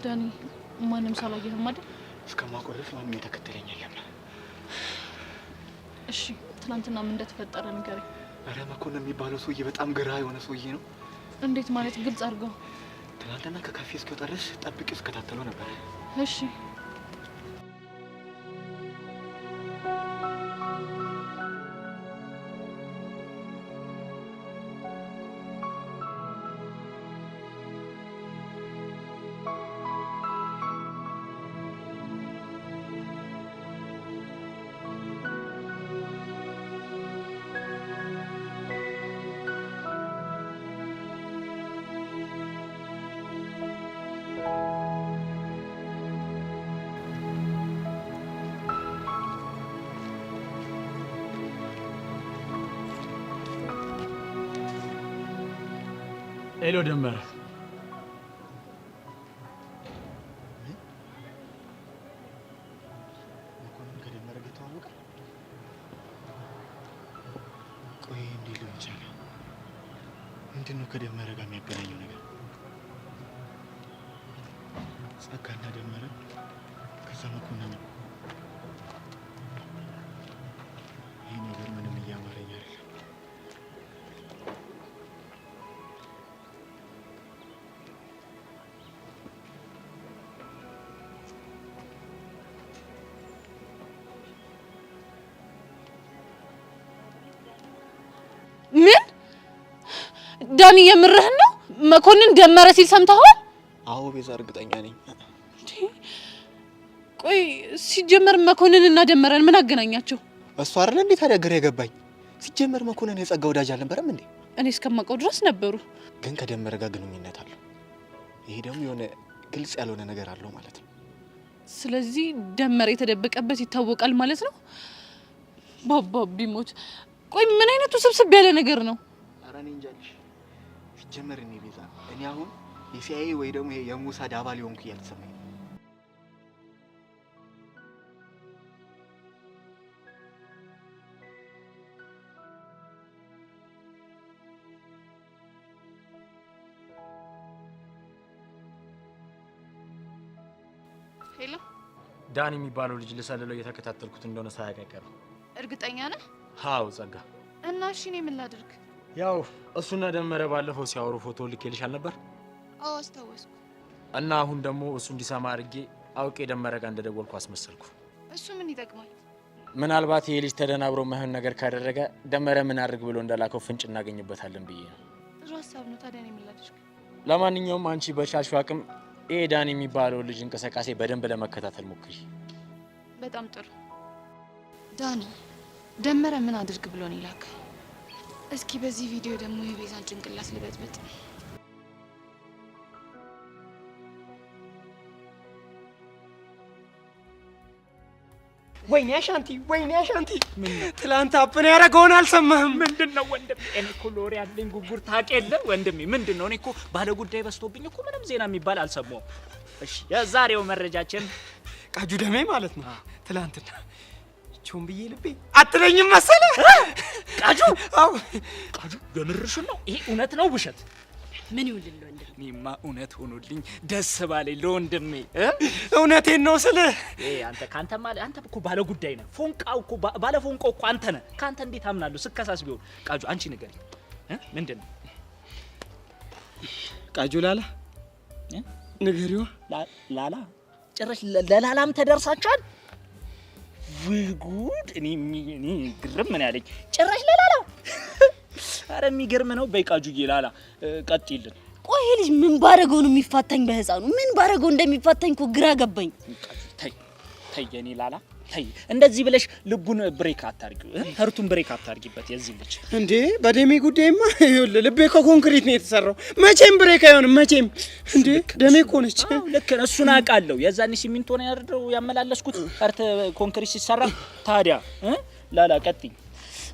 ዳኒ ማንም ሳላየህም አይደል? እስከማውቀው ድረስ ማንም የተከተለኝ የለም። እሺ ትናንትና ምን እንደተፈጠረ ንገረኝ። አረ መኮንን የሚባለው ሰውዬ በጣም ግራ የሆነ ሰውዬ ነው። እንዴት ማለት? ግልጽ አድርገው። ትናንትና ከካፌ እስኪወጣ ድረስ ጠብቄው እስከታተለው ነበር። እሺ ሄሎ ደመረ፣ መኮንን ከደመረ ጋር ተዋወቀ? ቆይ እንዴት ሊሆን ይችላል? ምንድን ነው ከደመረ ጋር የሚያገናኘው ነገር? ጸጋና ደመረ ከዛ መኮንን ነው። ይህ ነገር ምንም እያማረኝ አይደለም። ምን? ዳኒ የምርህን ነው? መኮንን ደመረ ሲል ሰምተሃል? አዎ ቤዛ፣ እርግጠኛ ነኝ። ቆይ ሲጀመር መኮንንና ደመረን ምን አገናኛቸው? እሱ አይደለ እንዴ ታዲያ ግራ የገባኝ። ሲጀመር መኮንን የጸጋ ወዳጅ አልነበረም እንዴ? እኔ እስከማውቀው ድረስ ነበሩ። ግን ከደመረ ጋር ግንኙነት አለው። ይሄ ደግሞ የሆነ ግልጽ ያልሆነ ነገር አለው ማለት ነው። ስለዚህ ደመረ የተደበቀበት ይታወቃል ማለት ነው። ባባ ቢሞት። ቆይ ምን አይነቱ ስብስብ ያለ ነገር ነው? ኧረ እኔ እንጃልሽ። ሲጀመር እኔ ቤዛ፣ እኔ አሁን የሲአይኤ ወይ ደግሞ የሙሳድ አባል ሆንኩ እያልተሰማኝ ነው። ሄሎ ዳኒ የሚባለው ልጅ ልሰልለው እየተከታተልኩት እንደሆነ ሳያቀቀር። እርግጠኛ ነህ? አዎ ጸጋ። እና እሺ እኔ ምን ላድርግ? ያው እሱና ደመረ ባለፈው ሲያወሩ ፎቶ ልኬልሽ አልነበር? አዎ አስታወስኩ። እና አሁን ደግሞ እሱ እንዲሰማ አድርጌ አውቄ ደመረ ጋር እንደደወልኩ አስመሰልኩ። እሱ ምን ይጠቅማል? ምናልባት ይሄ ልጅ ተደናብሮ ማይሆን ነገር ካደረገ ደመረ ምን አድርግ ብሎ እንደላከው ፍንጭ እናገኝበታለን ብዬ ነው። ጥሩ ሀሳብ ነው። ታዲያ እኔ ምን ላድርግ? ለማንኛውም አንቺ በቻልሽው አቅም ይሄ ዳኒ የሚባለው ልጅ እንቅስቃሴ በደንብ ለመከታተል ሞክሪ። በጣም ጥሩ። ዳኒ ደመረ ምን አድርግ ብሎ ነው ይላክ? እስኪ በዚህ ቪዲዮ ደግሞ የቤዛን ጭንቅላት ልበጥብጥ። ወይኔ አሻንቲ፣ ወይኔ አሻንቲ፣ ትላንት አፕን ያደረገውን አልሰማህም? ምንድነው ወንድሜ? እኔ እኮ ሎሪ ያለኝ ጉጉር ታውቅ የለ ወንድሜ። ምንድነው? እኔ እኮ ባለ ጉዳይ በዝቶብኝ እኮ ምንም ዜና የሚባል አልሰማሁም። እሺ የዛሬው መረጃችን ቃጁ ደሜ ማለት ነው። ትላንትና ቾም ብዬ ልቤ አትለኝም መሰለ። ቃጁ? አዎ ቃጁ፣ የምርሽን ነው? ይሄ እውነት ነው ውሸት? ምን ይውልል ወንድም? እኔማ እውነት ሆኖልኝ ደስ ባለኝ ለወንድሜ። እውነቴን ነው ስልህ አንተ ካንተ ማለት አንተ እኮ ባለ ጉዳይ ነህ። ፎንቃው እኮ ባለ ፎንቃው እኮ አንተ ነህ። ካንተ እንዴት አምናለሁ? ስከሳስ ቢሆን ቃጁ አንቺ ንገሪኝ ምንድን ነው? ቃጁ ላላ ንገሪዋ። ላላ ጭራሽ ለላላም ተደርሳችኋል? ወይ ጉድ! እኔ ግርም ምን ያለኝ ጭራሽ ለላላ። አረ የሚገርም ነው። በይ ቃጁዬ ላላ ቀጥይልን። ቆይ ልጅ ምን ባረገው ነው የሚፋታኝ? በህፃኑ ምን ባረገው እንደሚፋታኝ እኮ ግራ ገባኝ። ተይ የኔ ላላ ተይ፣ እንደዚህ ብለሽ ልቡን ብሬክ አታርጊው፣ ህርቱን ብሬክ አታርጊበት። የዚህ ልጅ እንዴ በደሜ ጉዳይማ ይኸውልህ፣ ልቤ ከኮንክሪት ነው የተሰራው። መቼም ብሬክ አይሆንም መቼም። እንዴ ደሜ እኮ ነች። ልክ ነው፣ እሱን አውቃለሁ። የዛኔ ሲሚንቶ ነው ያደረው ያመላለስኩት ህርት ኮንክሪት ሲሰራ። ታዲያ ላላ ቀጥይ።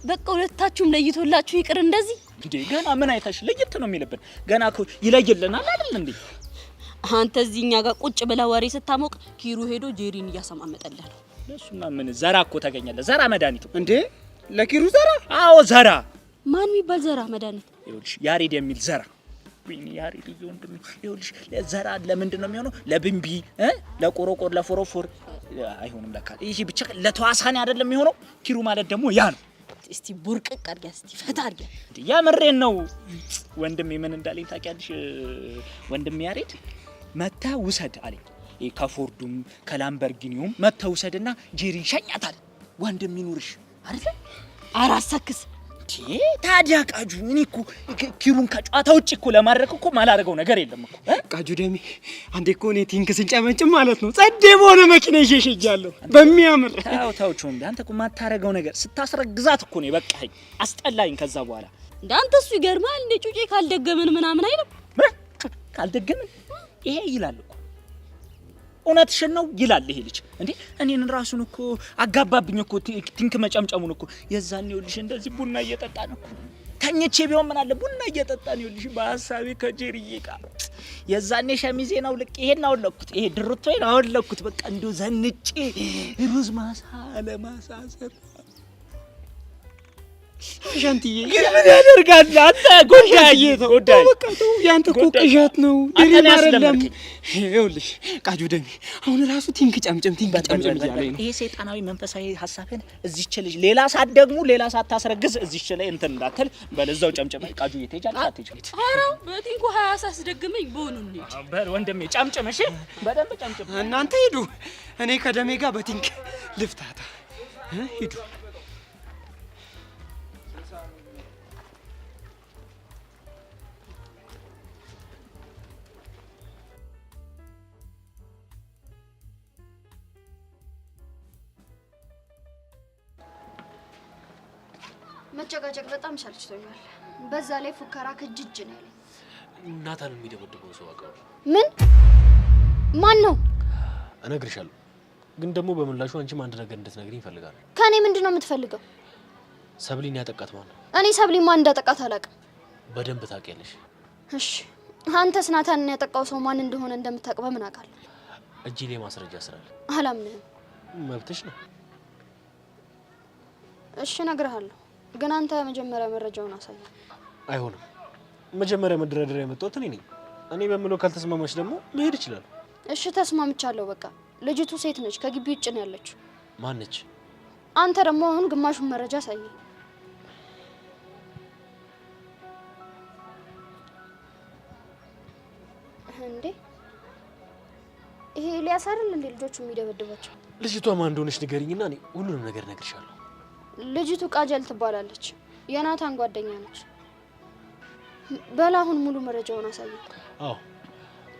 በቃ ሁለታችሁም ለይቶላችሁ ይቅር እንደዚህ። እንዴ ገና ምን አይታሽ ለየት ነው የሚልብን? ገና እኮ ይለይልናል አይደል እንዴ? አንተ እዚህኛ ጋር ቁጭ ብላ ወሬ ስታሞቅ ኪሩ ሄዶ ጄሪን እያሰማመጠልህ ነው። ለሱማ ምን ዘራ እኮ ተገኘለ። ዘራ መድኃኒቱ እንዴ ለኪሩ ዘራ? አዎ ዘራ። ማን የሚባል ዘራ መድኃኒት? ይኸውልሽ ያሬድ የሚል ዘራ። ወይኔ ያሬድ ወንድም፣ ይኸውልሽ ዘራ ለምንድን ነው የሚሆነው? ለብንቢ ለቆሮቆር ለፎሮፎር አይሆንም ለካ። ይሄ ብቻ ለተዋሳኒ አይደለም የሚሆነው። ኪሩ ማለት ደግሞ ያ ነው። እስቲ ቡርቅቅ አድርጊያ፣ እስቲ ፈታ አድርጊያ። ያምሬን ነው ወንድሜ። ምን እንዳለኝ ታውቂያለሽ? ወንድሜ ያሬድ መታ ውሰድ አለኝ። ከፎርዱም ከላምበርጊኒውም መታ ውሰድና ጄሪን ሸኛታል። ወንድም ይኑርሽ አይደል? አራሰክስ ታዲያ ቃጁ እኔ እኮ ኪሩን ከጨዋታ ውጭ እኮ ለማድረግ እኮ ማላረገው ነገር የለም እኮ። ቃጁ ደሜ አንዴ እኮ እኔ ቲንክ ስንጨመጭም ማለት ነው ጸዴ በሆነ መኪና ይሸሽጃለሁ በሚያምር። ታው ቾምቢ አንተ እኮ ማታረገው ነገር ስታስረግዛት እኮ ነው በቃኝ፣ አስጠላኝ። ከዛ በኋላ እንዳንተ እሱ ይገርማል። እንደ ጩጬ ካልደገመን ምናምን አይልም። ካልደገመን ይሄ ይላል እኮ እውነትሽን ነው ይላል ይሄ ልጅ። እንዴ እኔን ራሱን እኮ አጋባብኝ እኮ ቲንክ መጨምጨሙን እኮ። የዛኔ ይኸውልሽ እንደዚህ ቡና እየጠጣን እኮ ተኝቼ ቢሆን ምን አለ ቡና እየጠጣን ይኸውልሽ በሐሳቤ ከጄሪዬ ጋር። የዛኔ ሸሚዜን አውልቄ ይሄን አወለኩት፣ ይሄ ድርቶዬን አወለኩት። በቃ እንደው ዘንጬ ሩዝ ማሳ ለማሳሰር ሻንቲዬ ምን ያደርጋል አንተ? ጎዳዬ ጎዳዬ በቃ ተው፣ ያንተ እኮ ቅዠት ነው። ደም አይደለም። ይኸውልሽ ቃጁ ደሜ አሁን ራሱ ቲንክ ጨምጨም እያለኝ ነው። ይሄ ሰይጣናዊ መንፈሳዊ ሐሳብን እዚህች ልጅ ሌላ ሳት ደግሞ ሌላ ሳት ታስረግዝ እዚህች ላይ እንትን እንዳትል በለዛው ጨምጨም። ቃጁ እየተጃል አትይጭ። ኧረ በቲንኩ 20 ሳስደግመኝ በሆኑ እንዴ በል ወንድሜ ጨምጨም። እሺ በደንብ ጨምጨም። እናንተ ሂዱ፣ እኔ ከደሜ ጋር በቲንክ ልፍታታ። ሂዱ። መጨቃጨቅ በጣም ሰልችቶኛል። በዛ ላይ ፉከራ ከጅጅ ነው ያለኝ። ናታን የሚደበድበው ሰው አውቀው። ምን? ማን ነው? እነግርሻለሁ፣ ግን ደግሞ በምላሹ አንቺም አንድ ነገር እንድትነግሪኝ እፈልጋለሁ። ከኔ ምንድነው የምትፈልገው? ሰብሊን ያጠቃት ማን ነው? እኔ ሰብሊ ማን እንዳጠቃት አላውቅም። በደንብ ታውቂያለሽ። እሺ አንተስ ናታንን ያጠቃው ሰው ማን እንደሆነ እንደምታውቅ በምን አውቃለሁ? እጄ ላይ ማስረጃ ስላለ። አላምንህም። መብትሽ ነው። እሺ እነግርሃለሁ፣ ግን አንተ መጀመሪያ መረጃውን አሳይ። አይሆንም። መጀመሪያ መደራደሪያ የመጣሁት እኔ ነኝ። እኔ በምለው ካልተስማማች ደግሞ መሄድ ይችላል። እሺ ተስማምቻለሁ። በቃ ልጅቱ ሴት ነች፣ ከግቢ ውጭ ነው ያለችው። ማን ነች? አንተ ደግሞ አሁን ግማሹን መረጃ አሳይ። እንዴ ይሄ ኤልያስ አይደል እንዴ ልጆቹ የሚደበድባቸው? ልጅቷ ማን እንደሆነች ንገሪኝና እኔ ሁሉንም ነገር እነግርሻለሁ። ልጅቱ ቃጀል ትባላለች። የናታን ጓደኛ ነች። በላ አሁን ሙሉ መረጃውን አሳይ። አዎ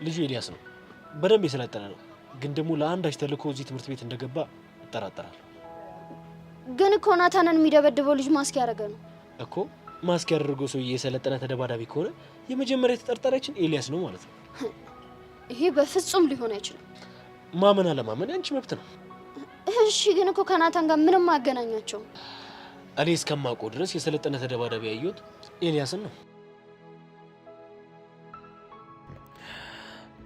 ልጁ ኤልያስ ነው። በደንብ የሰለጠነ ነው። ግን ደግሞ ለአንዳች ተልእኮ እዚህ ትምህርት ቤት እንደገባ እጠራጠራለሁ። ግን እኮ ናታንን የሚደበድበው ልጅ ማስክ ያደረገ ነው እኮ። ማስክ ያደረገው ሰውዬ የሰለጠነ ተደባዳቢ ከሆነ የመጀመሪያ ተጠርጣሪያችን ኤልያስ ነው ማለት ነው። ይሄ በፍጹም ሊሆን አይችልም። ማመን አለማመን አንቺ መብት ነው። እሺ ግን እኮ ከናታን ጋር ምንም አያገናኛቸውም። እኔ እስከማውቀው ድረስ የሰለጠነ ተደባዳቢ ያየሁት ኤልያስን ነው።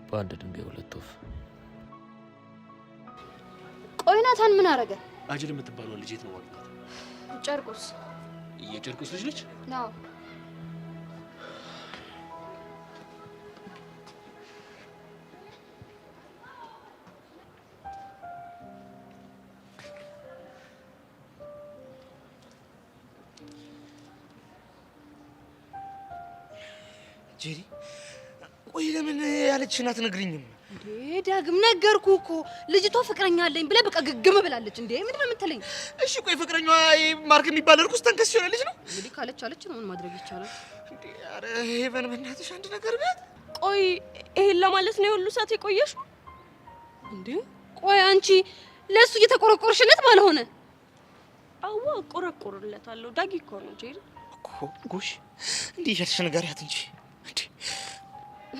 በአንድ ድንጋይ ሁለት ወፍ። ቆይ ናታን ምን አደረገ? አጅል የምትባለው ልጅ የት ነው ማግኘት? ጨርቁስ። የጨርቁስ ልጅ ነች? አዎ። ጄሪ ቆይ ለምን ያለችሽን አትነግሪኝም? እንዴ ዳግም ነገርኩ እኮ ልጅቷ ፍቅረኛ አለኝ ብለህ በቃ ግግም ብላለች። እንዴ ምንድነው የምትለኝ? እሺ ቆይ ፍቅረኛዋ ማርክ የሚባል እርኩስ ተንከስ የሆነ ልጅ ነው? እንግዲህ ካለች አለች ነው፣ ምን ማድረግ ይቻላል? እንዴ ኧረ ሄቨን በእናትሽ አንድ ነገር ቢያት። ቆይ ይሄን ለማለት ነው የሁሉ ሰዓት የቆየሽው? እንዴ ቆይ አንቺ ለሱ እየተቆረቆርሽለት ባልሆነ? አዋ ቆረቆርለታለሁ። ዳጊ እኮ ነው ጄሪ እኮ ጎሽ እንዲህ እያልሽ ንገሪያት እንጂ እንዴ።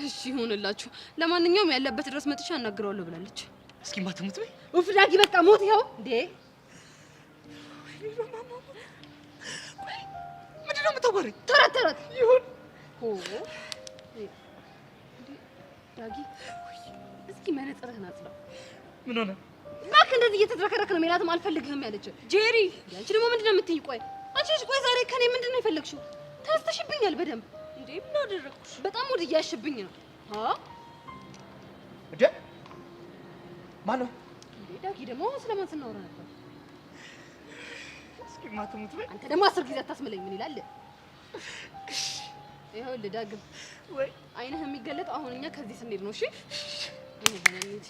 እሺ ይሁንላችሁ። ለማንኛውም ያለበት ድረስ መጥቻ አናግረዋለሁ ብላለች። እስኪ ማትሙት በይ። ኡፍ ዳጊ በቃ ሞት ይኸው። እንዴ ምንድን ነው የምታወሪኝ? ተረት ይሁን ኦ ዳጊ እስኪ መነጽርህን አጽዳው። ምን ሆነ? እባክህ እንደዚህ እየተዝረከረክ ነው። ሜላትም አልፈልግህም ያለች ጄሪ። አንቺ ደግሞ ምንድን ነው የምትይኝ? ቆይ አንቺ ቆይ ዛሬ ከኔ ምንድን ነው የፈለግሽው? ተስተሽብኛል በደንብ። እንዴ ምን አደረኩሽ? በጣም ሙድ እያሽብኝ ነው። እንዴ ማነው? እንዴ ዳጊ ደግሞ ስለማን ስናወራ ነበር? እስኪ ማትሙት በይ። አንተ ደግሞ 10 ጊዜ አታስመለኝ። ምን ይላል? ይኸውልህ ዳግም ወይ አይንህ የሚገለጥ አሁን እኛ ከዚህ ስንሄድ ነው። እሺ እኔ በነኝት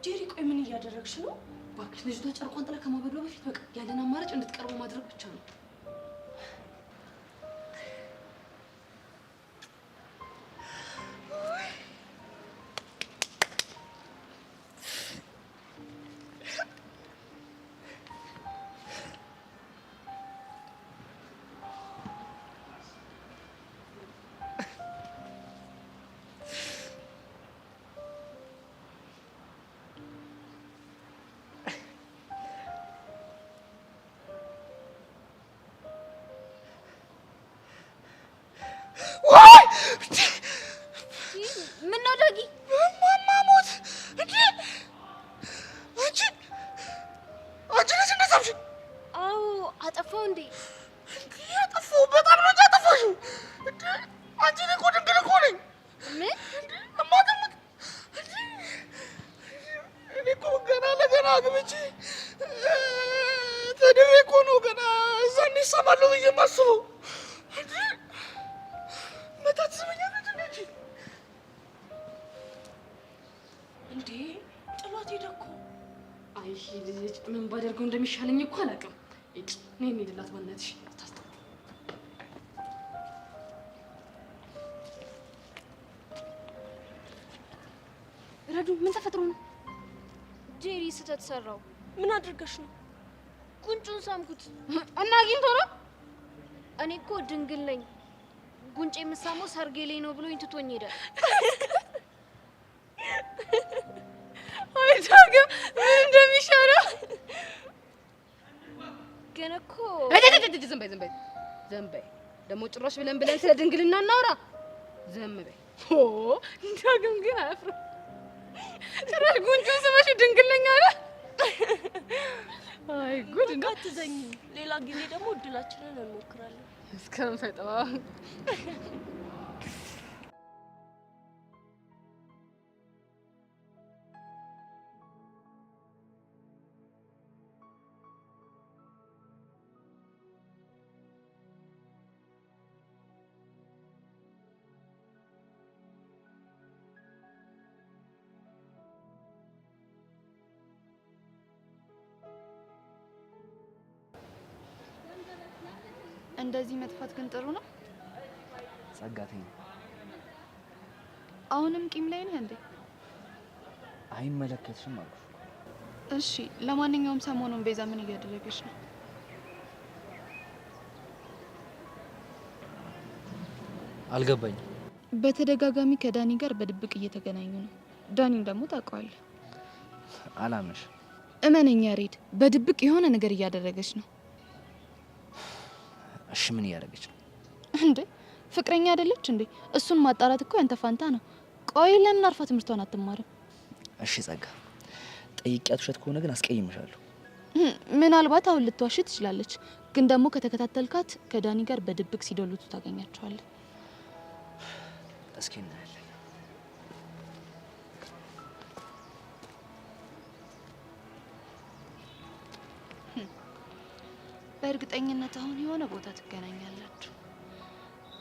ጄሪ ቆይ ምን እያደረግሽ ነው? እባክሽ ልጅቷ ጨርቋን ጥላ ከማበዷ በፊት በቃ ያለን አማራጭ እንድትቀርበው ማድረግ ብቻ ነው። ምን ነው ዳጊ? ማማሞት እንዴ! አንቺ ነሽ እንደሳብሽ? አዎ አጠፋው እንዴ? ያጠፋው በጣም ነው ያጠፋሽው። እንዴ አንቺ እኮ ድንግል እኮ ነኝ። ምን እማትሙት እኔ እኮ ገና ለገና አግብቼ ተድሬ እኮ ነው ገና እዛኔ እሰማለሁ ብዬ የማስበው። እንዴ መታ ትስመኛለች እንዴ ጥሏት ሄደ እኮ። አይ ልጅ ምን ባደርገው እንደሚሻለኝ እኮ አላውቅም። እጭ ነኝ እንሂድላት በእናትሽ። ረዱ ምን ተፈጥሮ ነው? ጄሪ ስህተት ሰራው። ምን አድርገሽ ነው? ጉንጩን ሳምኩት እና አግኝቶ ነው? እኔ እኮ ድንግል ነኝ። ጉንጭ የምሳመው ሰርጌ ላይ ነው ብሎኝ ትቶኝ ሄደ። አይ ዳግም ምን እንደሚሻለው ግን እኮ ዝም በይ ደግሞ ጭራሽ ብለን ስለ ድንግልና እናውራ። ዝም በይ። ዳግም ግን አያፍርም። ጭራሽ ጉንጩን ስመሽ ድንግል ነኝ አለ። አይ ጉድ ነው። አትዘኝ። ሌላ ጊዜ ደግሞ እድላችንን እንሞክራለን። እስከምፈጠው እንደዚህ መጥፋት ግን ጥሩ ነው። ጸጋተኝ አሁንም ቂም ላይ ነህ እንዴ? አይመለከትሽም አልኩሽ። እሺ ለማንኛውም ሰሞኑን ቤዛ ምን እያደረገች ነው? አልገባኝም። በተደጋጋሚ ከዳኒ ጋር በድብቅ እየተገናኙ ነው። ዳኒም ደግሞ ታውቀዋለህ። አላምንሽ። እመነኛ ሬድ፣ በድብቅ የሆነ ነገር እያደረገች ነው። እሺ ምን እያደረገች ነው እንዴ? ፍቅረኛ አይደለች እንዴ? እሱን ማጣራት እኮ ያንተ ፋንታ ነው። ቆይ ለምን አርፋ ትምህርቷን አትማርም? እሺ ጸጋ፣ ጠይቂያት ውሸት ከሆነ ግን አስቀይምሻለሁ። ምናልባት አሁን ልትዋሽ ትችላለች፣ ግን ደግሞ ከተከታተልካት ከዳኒ ጋር በድብቅ ሲደሉቱ ታገኛቸዋለህ። እስኪ እናያለን። በእርግጠኝነት አሁን የሆነ ቦታ ትገናኛላችሁ።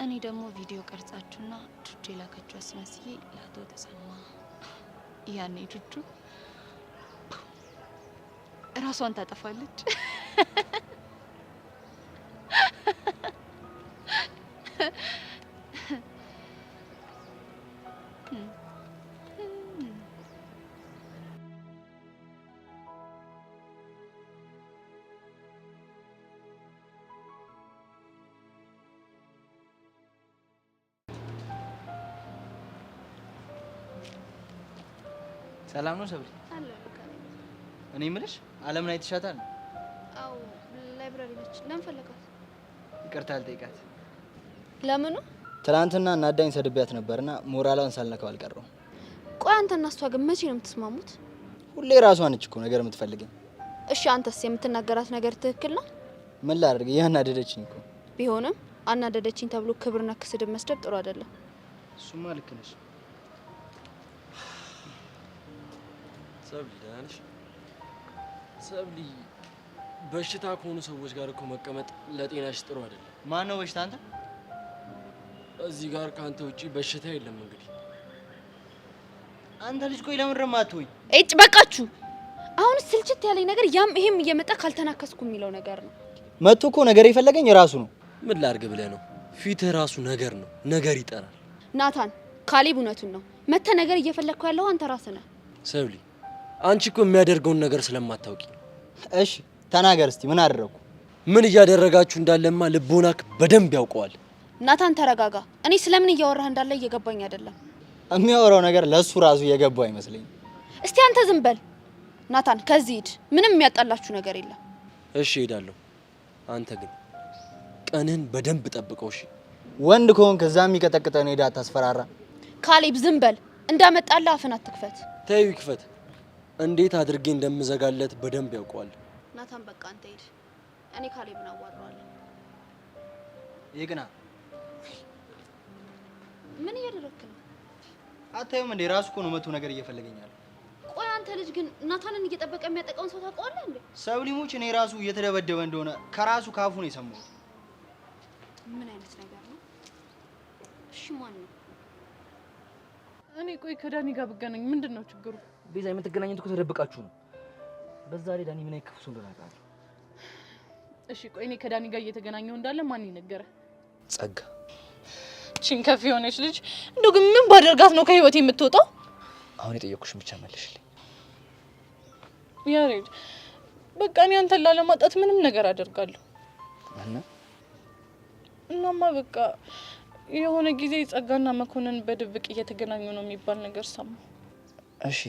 እኔ ደግሞ ቪዲዮ ቀርጻችሁና ጁጁ የላከችው አስመስዬ ለአቶ ተሰማ፣ ያኔ ጁጁ እራሷን ታጠፋለች። ሰላም ነው ሰብሊ? እኔ የምልሽ አለምን አይተሻታል? አዎ ላይብራሪ ነች። ለምን ፈለጋት? ይቅርታ አልጠይቃት። ለምኑ? ትናንትና እናዳኝ ሰድቢያት ነበርና ሞራሏን ሳልነካው አልቀረውም። ቆይ አንተና እሷ ግን መቼ ነው የምትስማሙት? ሁሌ ራሷ ነች እኮ ነገር የምትፈልገኝ። እሺ አንተስ የምትናገራት ነገር ትክክል ነው? ምን ላድርግ? ያናደደችኝ እኮ። ቢሆንም አናደደችኝ ተብሎ ክብር ነክ ስድብ መስደብ ጥሩ አይደለም። እሱማ ልክ ነሽ። ሰብሊ ደህና ነሽ? ሰብሊ በሽታ ከሆኑ ሰዎች ጋር እኮ መቀመጥ ለጤናሽ ጥሩ አይደለም። ማን ነው በሽታ? አንተ? እዚህ ጋር ከአንተ ውጪ በሽታ የለም። እንግዲህ አንተ ልጅ ቆይ ለምን ረማትወኝ? እጭ በቃችሁ። አሁን ስልችት ያለኝ ነገር ያም ይሄም እየመጣ ካልተናከስኩ የሚለው ነገር ነው። መጥቶ እኮ ነገር የፈለገኝ ራሱ ነው። ምን ላድርግ ብለህ ነው? ፊትህ ራሱ ነገር ነው፣ ነገር ይጠራል። ናታን ካሌብ እውነቱን ነው። መተ ነገር እየፈለግኩ ያለው አንተ ራስህ ነህ። ሰብሊ አንቺ እኮ የሚያደርገውን ነገር ስለማታውቂ። እሺ ተናገር እስቲ ምን አደረኩ? ምን እያደረጋችሁ እንዳለማ ልቦናክ በደንብ ያውቀዋል። ናታን ተረጋጋ። እኔ ስለምን እያወራህ እንዳለ እየገባኝ አይደለም። የሚያወራው ነገር ለሱ ራሱ እየገባው አይመስለኝም። እስቲ አንተ ዝም በል ናታን፣ ከዚህ ሂድ። ምንም የሚያጣላችሁ ነገር የለም። እሺ ሄዳለሁ። አንተ ግን ቀንህን በደንብ ጠብቀው። እሺ ወንድ ከሆንክ ከዛ የሚቀጠቅጠን ሄዳ አታስፈራራ። ካሌብ ዝም በል። እንዳመጣልህ አፍን አትክፈት። ተይው ይክፈት። እንዴት አድርጌ እንደምዘጋለት በደንብ ያውቀዋል። ናታን በቃ አንተ ሂድ። እኔ ካሌብን አዋራዋለሁ። ይግና ምን እያደረክ ነው? አታዩም እንዴ? ራሱ እኮ ነው መቶ ነገር እየፈለገኛል። ቆይ አንተ ልጅ ግን ናታንን እየጠበቀ የሚያጠቃውን ሰው ታውቀዋለህ እንዴ? ሰብሊሙች እኔ ራሱ እየተደበደበ እንደሆነ ከራሱ ካፉ ነው የሰማሁት። ምን አይነት ነገር ነው? እሺ ማን ነው? እኔ ቆይ ከዳኒ ጋር ብገናኝ ምንድን ነው ችግሩ? ቤዛ የምትገናኙት እኮ ተደብቃችሁ ነው። በዛ ላይ ዳኒ ምን አይከፍሱ እንደሆነ አውቃለሁ። እሺ ቆይ እኔ ከዳኒ ጋር እየተገናኘው እንዳለ ማን ይነገረ? ጸጋ ቺንከፍ የሆነች ልጅ እንደው ግን ምን ባደርጋት ነው ከህይወት የምትወጣው? አሁን የጠየኩሽን ብቻ መልሽልኝ። ያሬድ በቃ እኔ አንተን ላለማጣት ምንም ነገር አደርጋለሁ። እናማ በቃ የሆነ ጊዜ ጸጋና መኮንን በድብቅ እየተገናኙ ነው የሚባል ነገር ሰማሁ። እሺ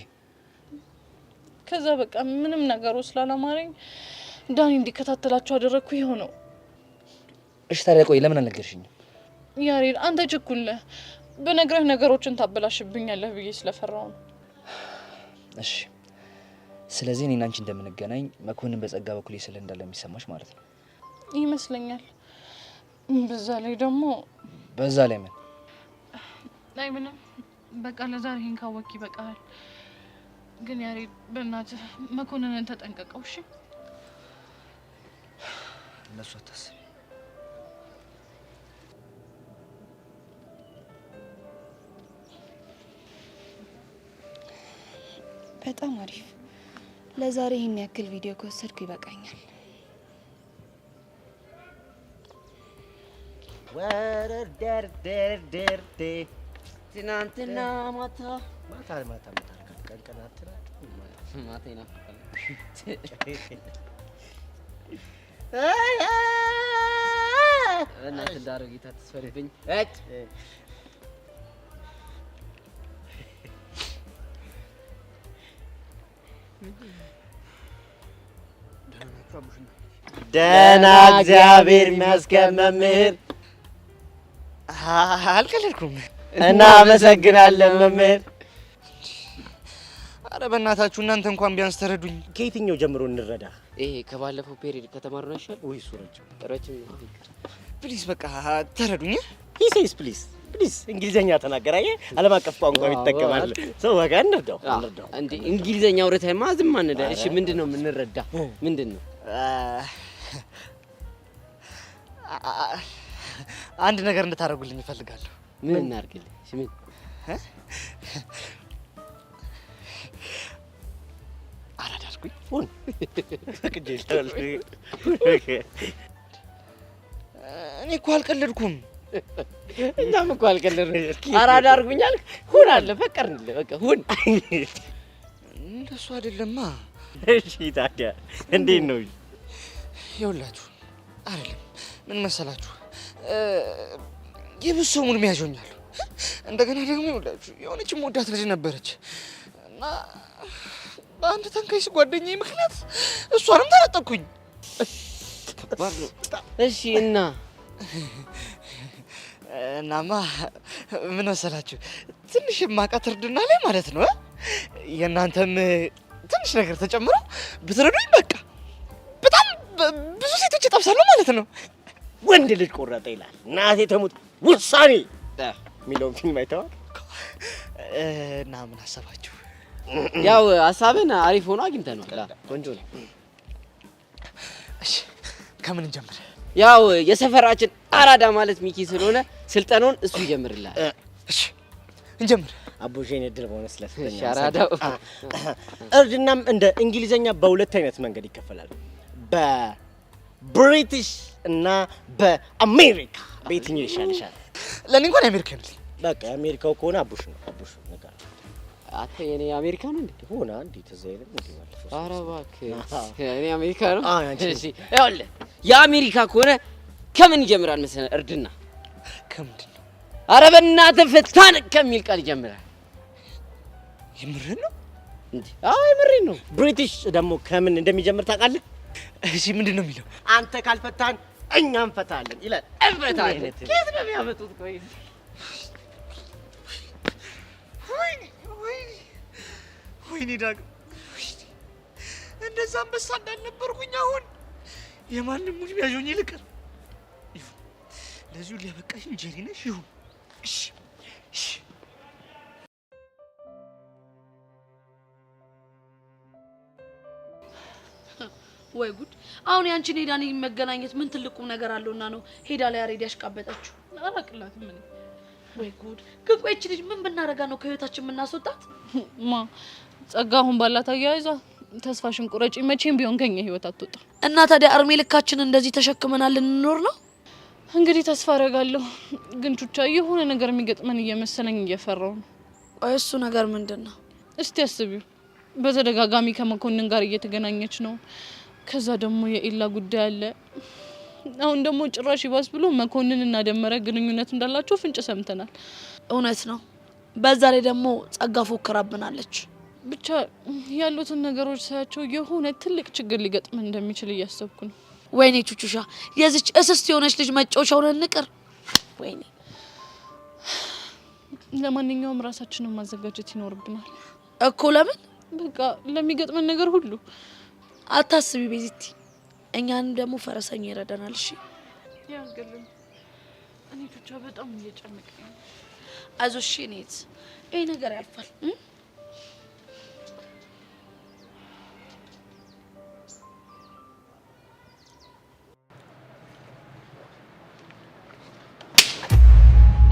ከዛ በቃ ምንም ነገሩ ስላላማረኝ ዳኒ እንዲከታተላቸው አደረግኩ። ይኸው ነው። እሺ ታዲያ ቆይ ለምን አልነገርሽኝም? ያሬድ አንተ ችኩል ነህ። በነገርህ ነገሮችን ታበላሽብኛለህ ብዬ ስለፈራው ነው። እሺ ስለዚህ እኔና አንቺ እንደምንገናኝ መኮንን በጸጋ በኩል ስለ እንዳለ የሚሰማሽ ማለት ነው ይመስለኛል። በዛ ላይ ደግሞ በዛ ላይ ምን ላይ ምንም በቃ ለዛሬ ይሄን ካወቅ ይበቃል። ግን ያሬድ በእናትህ መኮንንን ተጠንቀቀው እሺ? ለሱ አታስቢ። በጣም አሪፍ። ለዛሬ ይሄን ያክል ቪዲዮ ከወሰድኩ ይበቃኛል። ወረር ደር ደር ደር ትናንትና ማታ ማታ ማታ ቀን ቀን አትናት ማታ ይናፍቃል። እናት እንዳረጊታ ተስፈሪብኝ እጭ ደህና እግዚአብሔር ይመስገን መምህር። አልቀለድኩም። እናመሰግናለን መምህር። አረ በእናታችሁ እናንተ እንኳን ቢያንስ ተረዱኝ። ከየትኛው ጀምሮ እንረዳ? ይሄ ከባለፈው ፔሪድ ከተማርነው ይሻል ወይስ ረጅም ነው? ፕሊዝ በቃ ተረዱኝ። ሂ ሴይስ ፕሊዝ ፕሊዝ እንግሊዘኛ ተናገር። አየህ ዓለም አቀፍ ቋንቋ ይጠቀማል። ሰው ወጋ እንርዳው። እንዴ እንግሊዘኛ አውርተህማ ዝም አንደ። እሺ ምንድነው የምንረዳ? ምንድነው? አንድ ነገር እንድታደርጉልኝ እፈልጋለሁ። ምን እናድርግልህ? እሺ ምን አራዳልኩኝ ሁን ፈቅጄልሃለሁ። እኔ እኮ አልቀለድኩም። እኛም እኮ አልቀለድንም። አራዳ አድርጉኝ አልክ። ሁን አለ ፈቀርንልህ። በቃ ሁን። እንደሱ አይደለማ። እሺ ታዲያ እንዴት ነው? ይኸውላችሁ አይደለም ምን መሰላችሁ የብዙ ሰው ሙድ ያዦኛል። እንደገና ደግሞ ይኸውላችሁ የሆነች የምወዳት ልጅ ነበረች እና በአንድ ተንካይስ ጓደኛዬ ምክንያት እሷንም ተነጠቅኩኝ። እሺ እናማ ምን መሰላችሁ ትንሽ የማውቃት እርድና ላይ ማለት ነው የእናንተም ትንሽ ነገር ተጨምሮ ብትረዱኝ በቃ በጣም ብዙ ሴቶች እጠብሳለሁ ማለት ነው። ወንድ ልጅ ቆረጠ ይላል እናቴ ተሙት ውሳኔ የሚለውን ፊልም አይተዋል? እና ምን አሰባችሁ? ያው ሀሳብን አሪፍ ሆኖ አግኝተነዋል። ቆንጆ ነው። እሺ ከምን እንጀምር? ያው የሰፈራችን አራዳ ማለት ሚኪ ስለሆነ ስልጠናውን እሱ ይጀምርልሃል። እሺ እንጀምር። አቦሼን እድል ቦነስ ለፍተኛ። እሺ አራዳው እርድናም እንደ እንግሊዘኛ በሁለት አይነት መንገድ ይከፈላል። በብሪቲሽ እና በአሜሪካ። በየትኛው ይሻልሻል? ለኔ እንኳን የአሜሪካ ነው። በቃ የአሜሪካው ከሆነ አቡሽ ነው። አቡሽ ነገር አተ የኔ አሜሪካ ነው እንዴ? ሆና እንዴ ተዘይለም እንዴ ማለት ነው። ኧረ እባክህ እኔ አሜሪካ ነው። እሺ ይኸውልህ የአሜሪካ ከሆነ ከምን ይጀምራል መሰለህ? እርድና ከምንድን ነው? ኧረ በእናትህ ፍታን ከሚል ቃል ይጀምራል። የምርህን ነው እንዴ? አዎ የምሬን ነው። ብሪቲሽ ደግሞ ከምን እንደሚጀምር ታውቃለህ? እሺ ምንድን ነው የሚለው? አንተ ካልፈታን እኛ እንፈታለን ይላል። እንፈታለን። ከየት ነው የሚያመጡት? ቆይ ወይኔ ዳግም እንደዛ አንበሳ እንዳልነበርኩኝ አሁን የማንም ሙድ ቢያዦኝ ይልቀር። ለዚሁ ሊያበቃሽኝ ጀሪ ነሽ። ይሁን እሺ እሺ። ወይ ጉድ! አሁን ያንቺን ሄዳን መገናኘት ምን ትልቁም ነገር አለውና ነው ሄዳ ላይ ያሬድ ያሽቃበጣችሁ? አላቅላትም ምን። ወይ ጉድ! ግን ቆይ እቺ ልጅ ምን ብናረጋ ነው ከህይወታችን የምናስወጣት? ማ ጸጋ አሁን ባላት አያይዛ ተስፋሽን ቁረጪ፣ መቼም ቢሆን ከኛ ህይወት አትወጣ። እና ታዲያ እርሜ ልካችን እንደዚህ ተሸክመናል ልንኖር ነው? እንግዲህ ተስፋ አደርጋለሁ። ግን ቹቻ የሆነ ነገር የሚገጥመን እየመሰለኝ እየፈራው ነው። ቆይ እሱ ነገር ምንድነው? እስቲ አስቢው። በተደጋጋሚ ከመኮንን ጋር እየተገናኘች ነው። ከዛ ደግሞ የኢላ ጉዳይ አለ። አሁን ደግሞ ጭራሽ ይባስ ብሎ መኮንን እና ደመረ ግንኙነት እንዳላቸው ፍንጭ ሰምተናል። እውነት ነው። በዛ ላይ ደግሞ ጸጋ ፎከራብናለች። ብቻ ያሉትን ነገሮች ሳያቸው የሆነ ትልቅ ችግር ሊገጥመን እንደሚችል እያሰብኩ ነው። ወይኔ ቹቹሻ፣ የዚች እስስት የሆነች ልጅ መጫወቻ ሆነን ንቅር። ወይኔ። ለማንኛውም ራሳችንን ማዘጋጀት ይኖርብናል እኮ። ለምን? በቃ ለሚገጥመን ነገር ሁሉ አታስቢ ቤዚቲ፣ እኛንም ደግሞ ፈረሰኛ ይረዳናል። እሺ ያገለም እኔ ብቻ በጣም እየጨነቀኝ ነው። አይዞሽ ኔት፣ ይሄ ነገር ያልፋል።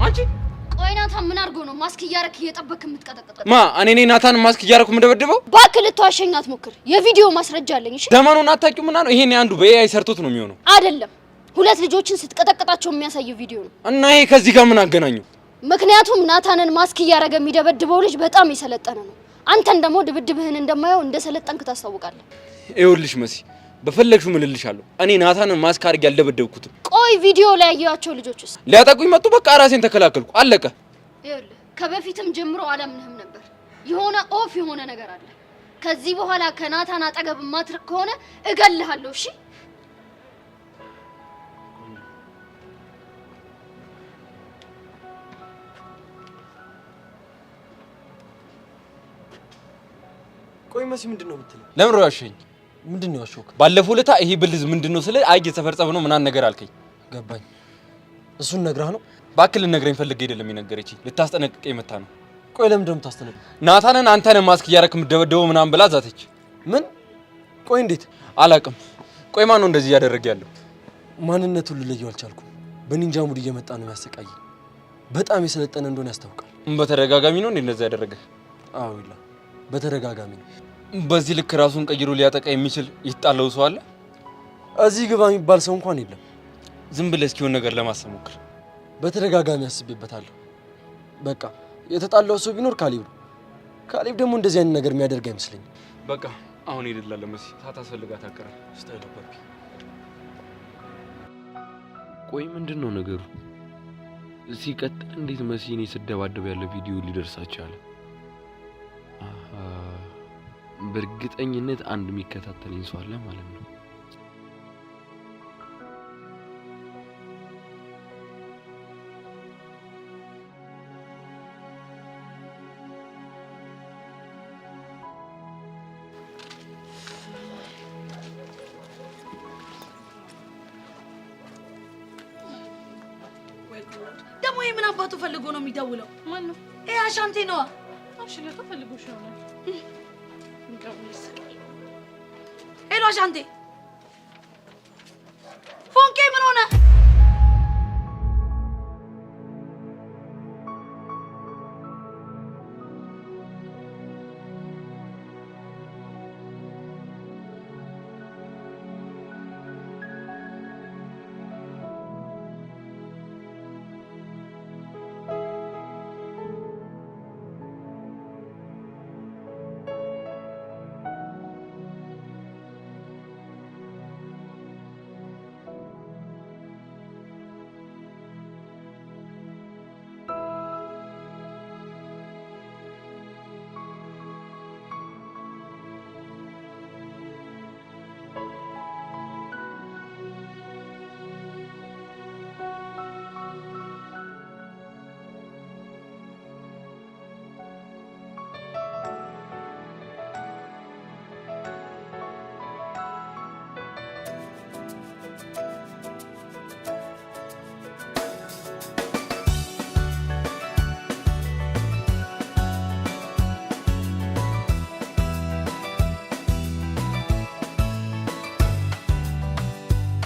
አንቺ ቆይ ናታን ምን አድርጎ ነው ማስክ እያረክ እየጠበክ የምትቀጠቅጠው? ማ እኔ ናታን ማስክ እያረኩ የምደበድበው? እባክህ ልትዋሸኝ አትሞክር። የቪዲዮ ማስረጃ አለኝ። እሺ ዘመኑን አታውቂውም እና ነው ይሄን አንዱ በኤአይ ሰርቶት ነው የሚሆነው። አይደለም፣ ሁለት ልጆችን ስትቀጠቅጣቸው የሚያሳይ ቪዲዮ ነው። እና ይሄ ከዚህ ጋር ምን አገናኘው? ምክንያቱም ናታንን ማስክ እያረገ የሚደበድበው ልጅ በጣም የሰለጠነ ነው። አንተን ደግሞ ድብድብህን እንደማየው እንደሰለጠንክ ታስታውቃለህ። ይኸውልሽ መሲ፣ በፈለግሽው ምልልሻለሁ። እኔ ናታንን ማስክ አድርጌ ያልደበደብኩትም። ቆይ ቪዲዮ ላይ ያያቸው ልጆችስ? ሊያጠቁኝ መጡ። በቃ ራሴን ተከላከልኩ። አለቀ። ይኸውልህ ከበፊትም ጀምሮ አላምንህም ነበር። የሆነ ኦፍ የሆነ ነገር አለ። ከዚህ በኋላ ከናታን አጠገብ ማትርክ ከሆነ እገልሃለሁ። እሺ ቆይ መሲ ምንድነው የምትለው? ለምን ነው ያሸኝ? ምንድነው ያሸውክ? ባለፈው ለታ ይሄ ብልዝ ምንድነው ስለ አይ የተፈርጸብ ነው ምናን ነገር አልከኝ። ገባኝ። እሱን ነግረህ ነው? ባክል ልነግረኝ ፈልጌ አይደለም የነገረችኝ፣ ልታስጠነቅቀኝ መታ ነው። ቆይ ለምን ደም ታስጠነቅቅ? ናታንን አንተን ማስክ እያደረክ የምትደበደበው ምናምን ብላ ዛተች። ምን? ቆይ እንዴት? አላቅም። ቆይ ማን ነው እንደዚህ እያደረገ ያለው? ማንነቱን ልለየው አልቻልኩም። በኒንጃ ሙድ እየመጣ ነው የሚያሰቃይ። በጣም የሰለጠነ እንደሆነ ያስታውቃል። በተደጋጋሚ ነው እንዴ እንደዚህ ያደረገ? አዎ ይላ በተደጋጋሚ ነው። በዚህ ልክ ራሱን ቀይሮ ሊያጠቃ የሚችል ይጣለው ሰው አለ? እዚህ ግባ የሚባል ሰው እንኳን የለም። ዝም ብለህ እስኪሆን ነገር ለማሰብ ሞክር። በተደጋጋሚ አስቤበታለሁ። በቃ የተጣላው ሰው ቢኖር ካሌብ ነው። ካሌብ ደግሞ እንደዚህ አይነት ነገር የሚያደርግ አይመስለኝም። በቃ አሁን ሄድላለ መሲ ሳታስፈልጋት አቀረ ስታይል ባቢ። ቆይ ምንድን ነው ነገሩ? ሲቀጥል እንዴት መሲ እኔ ስደባደብ ያለ ቪዲዮ ሊደርሳቸው አለ? በእርግጠኝነት አንድ የሚከታተለኝ ሰው አለ ማለት ነው። ደግሞ የምን አባቱ ፈልጎ ነው የሚደውለው? ማን ነው? ይሄ አሻንቴ ነዋ። እሺ ለታ ፈልጎሽ ይሆናል። ሄሎ አሻንቴ፣ ፎንቄ ምን ሆነ?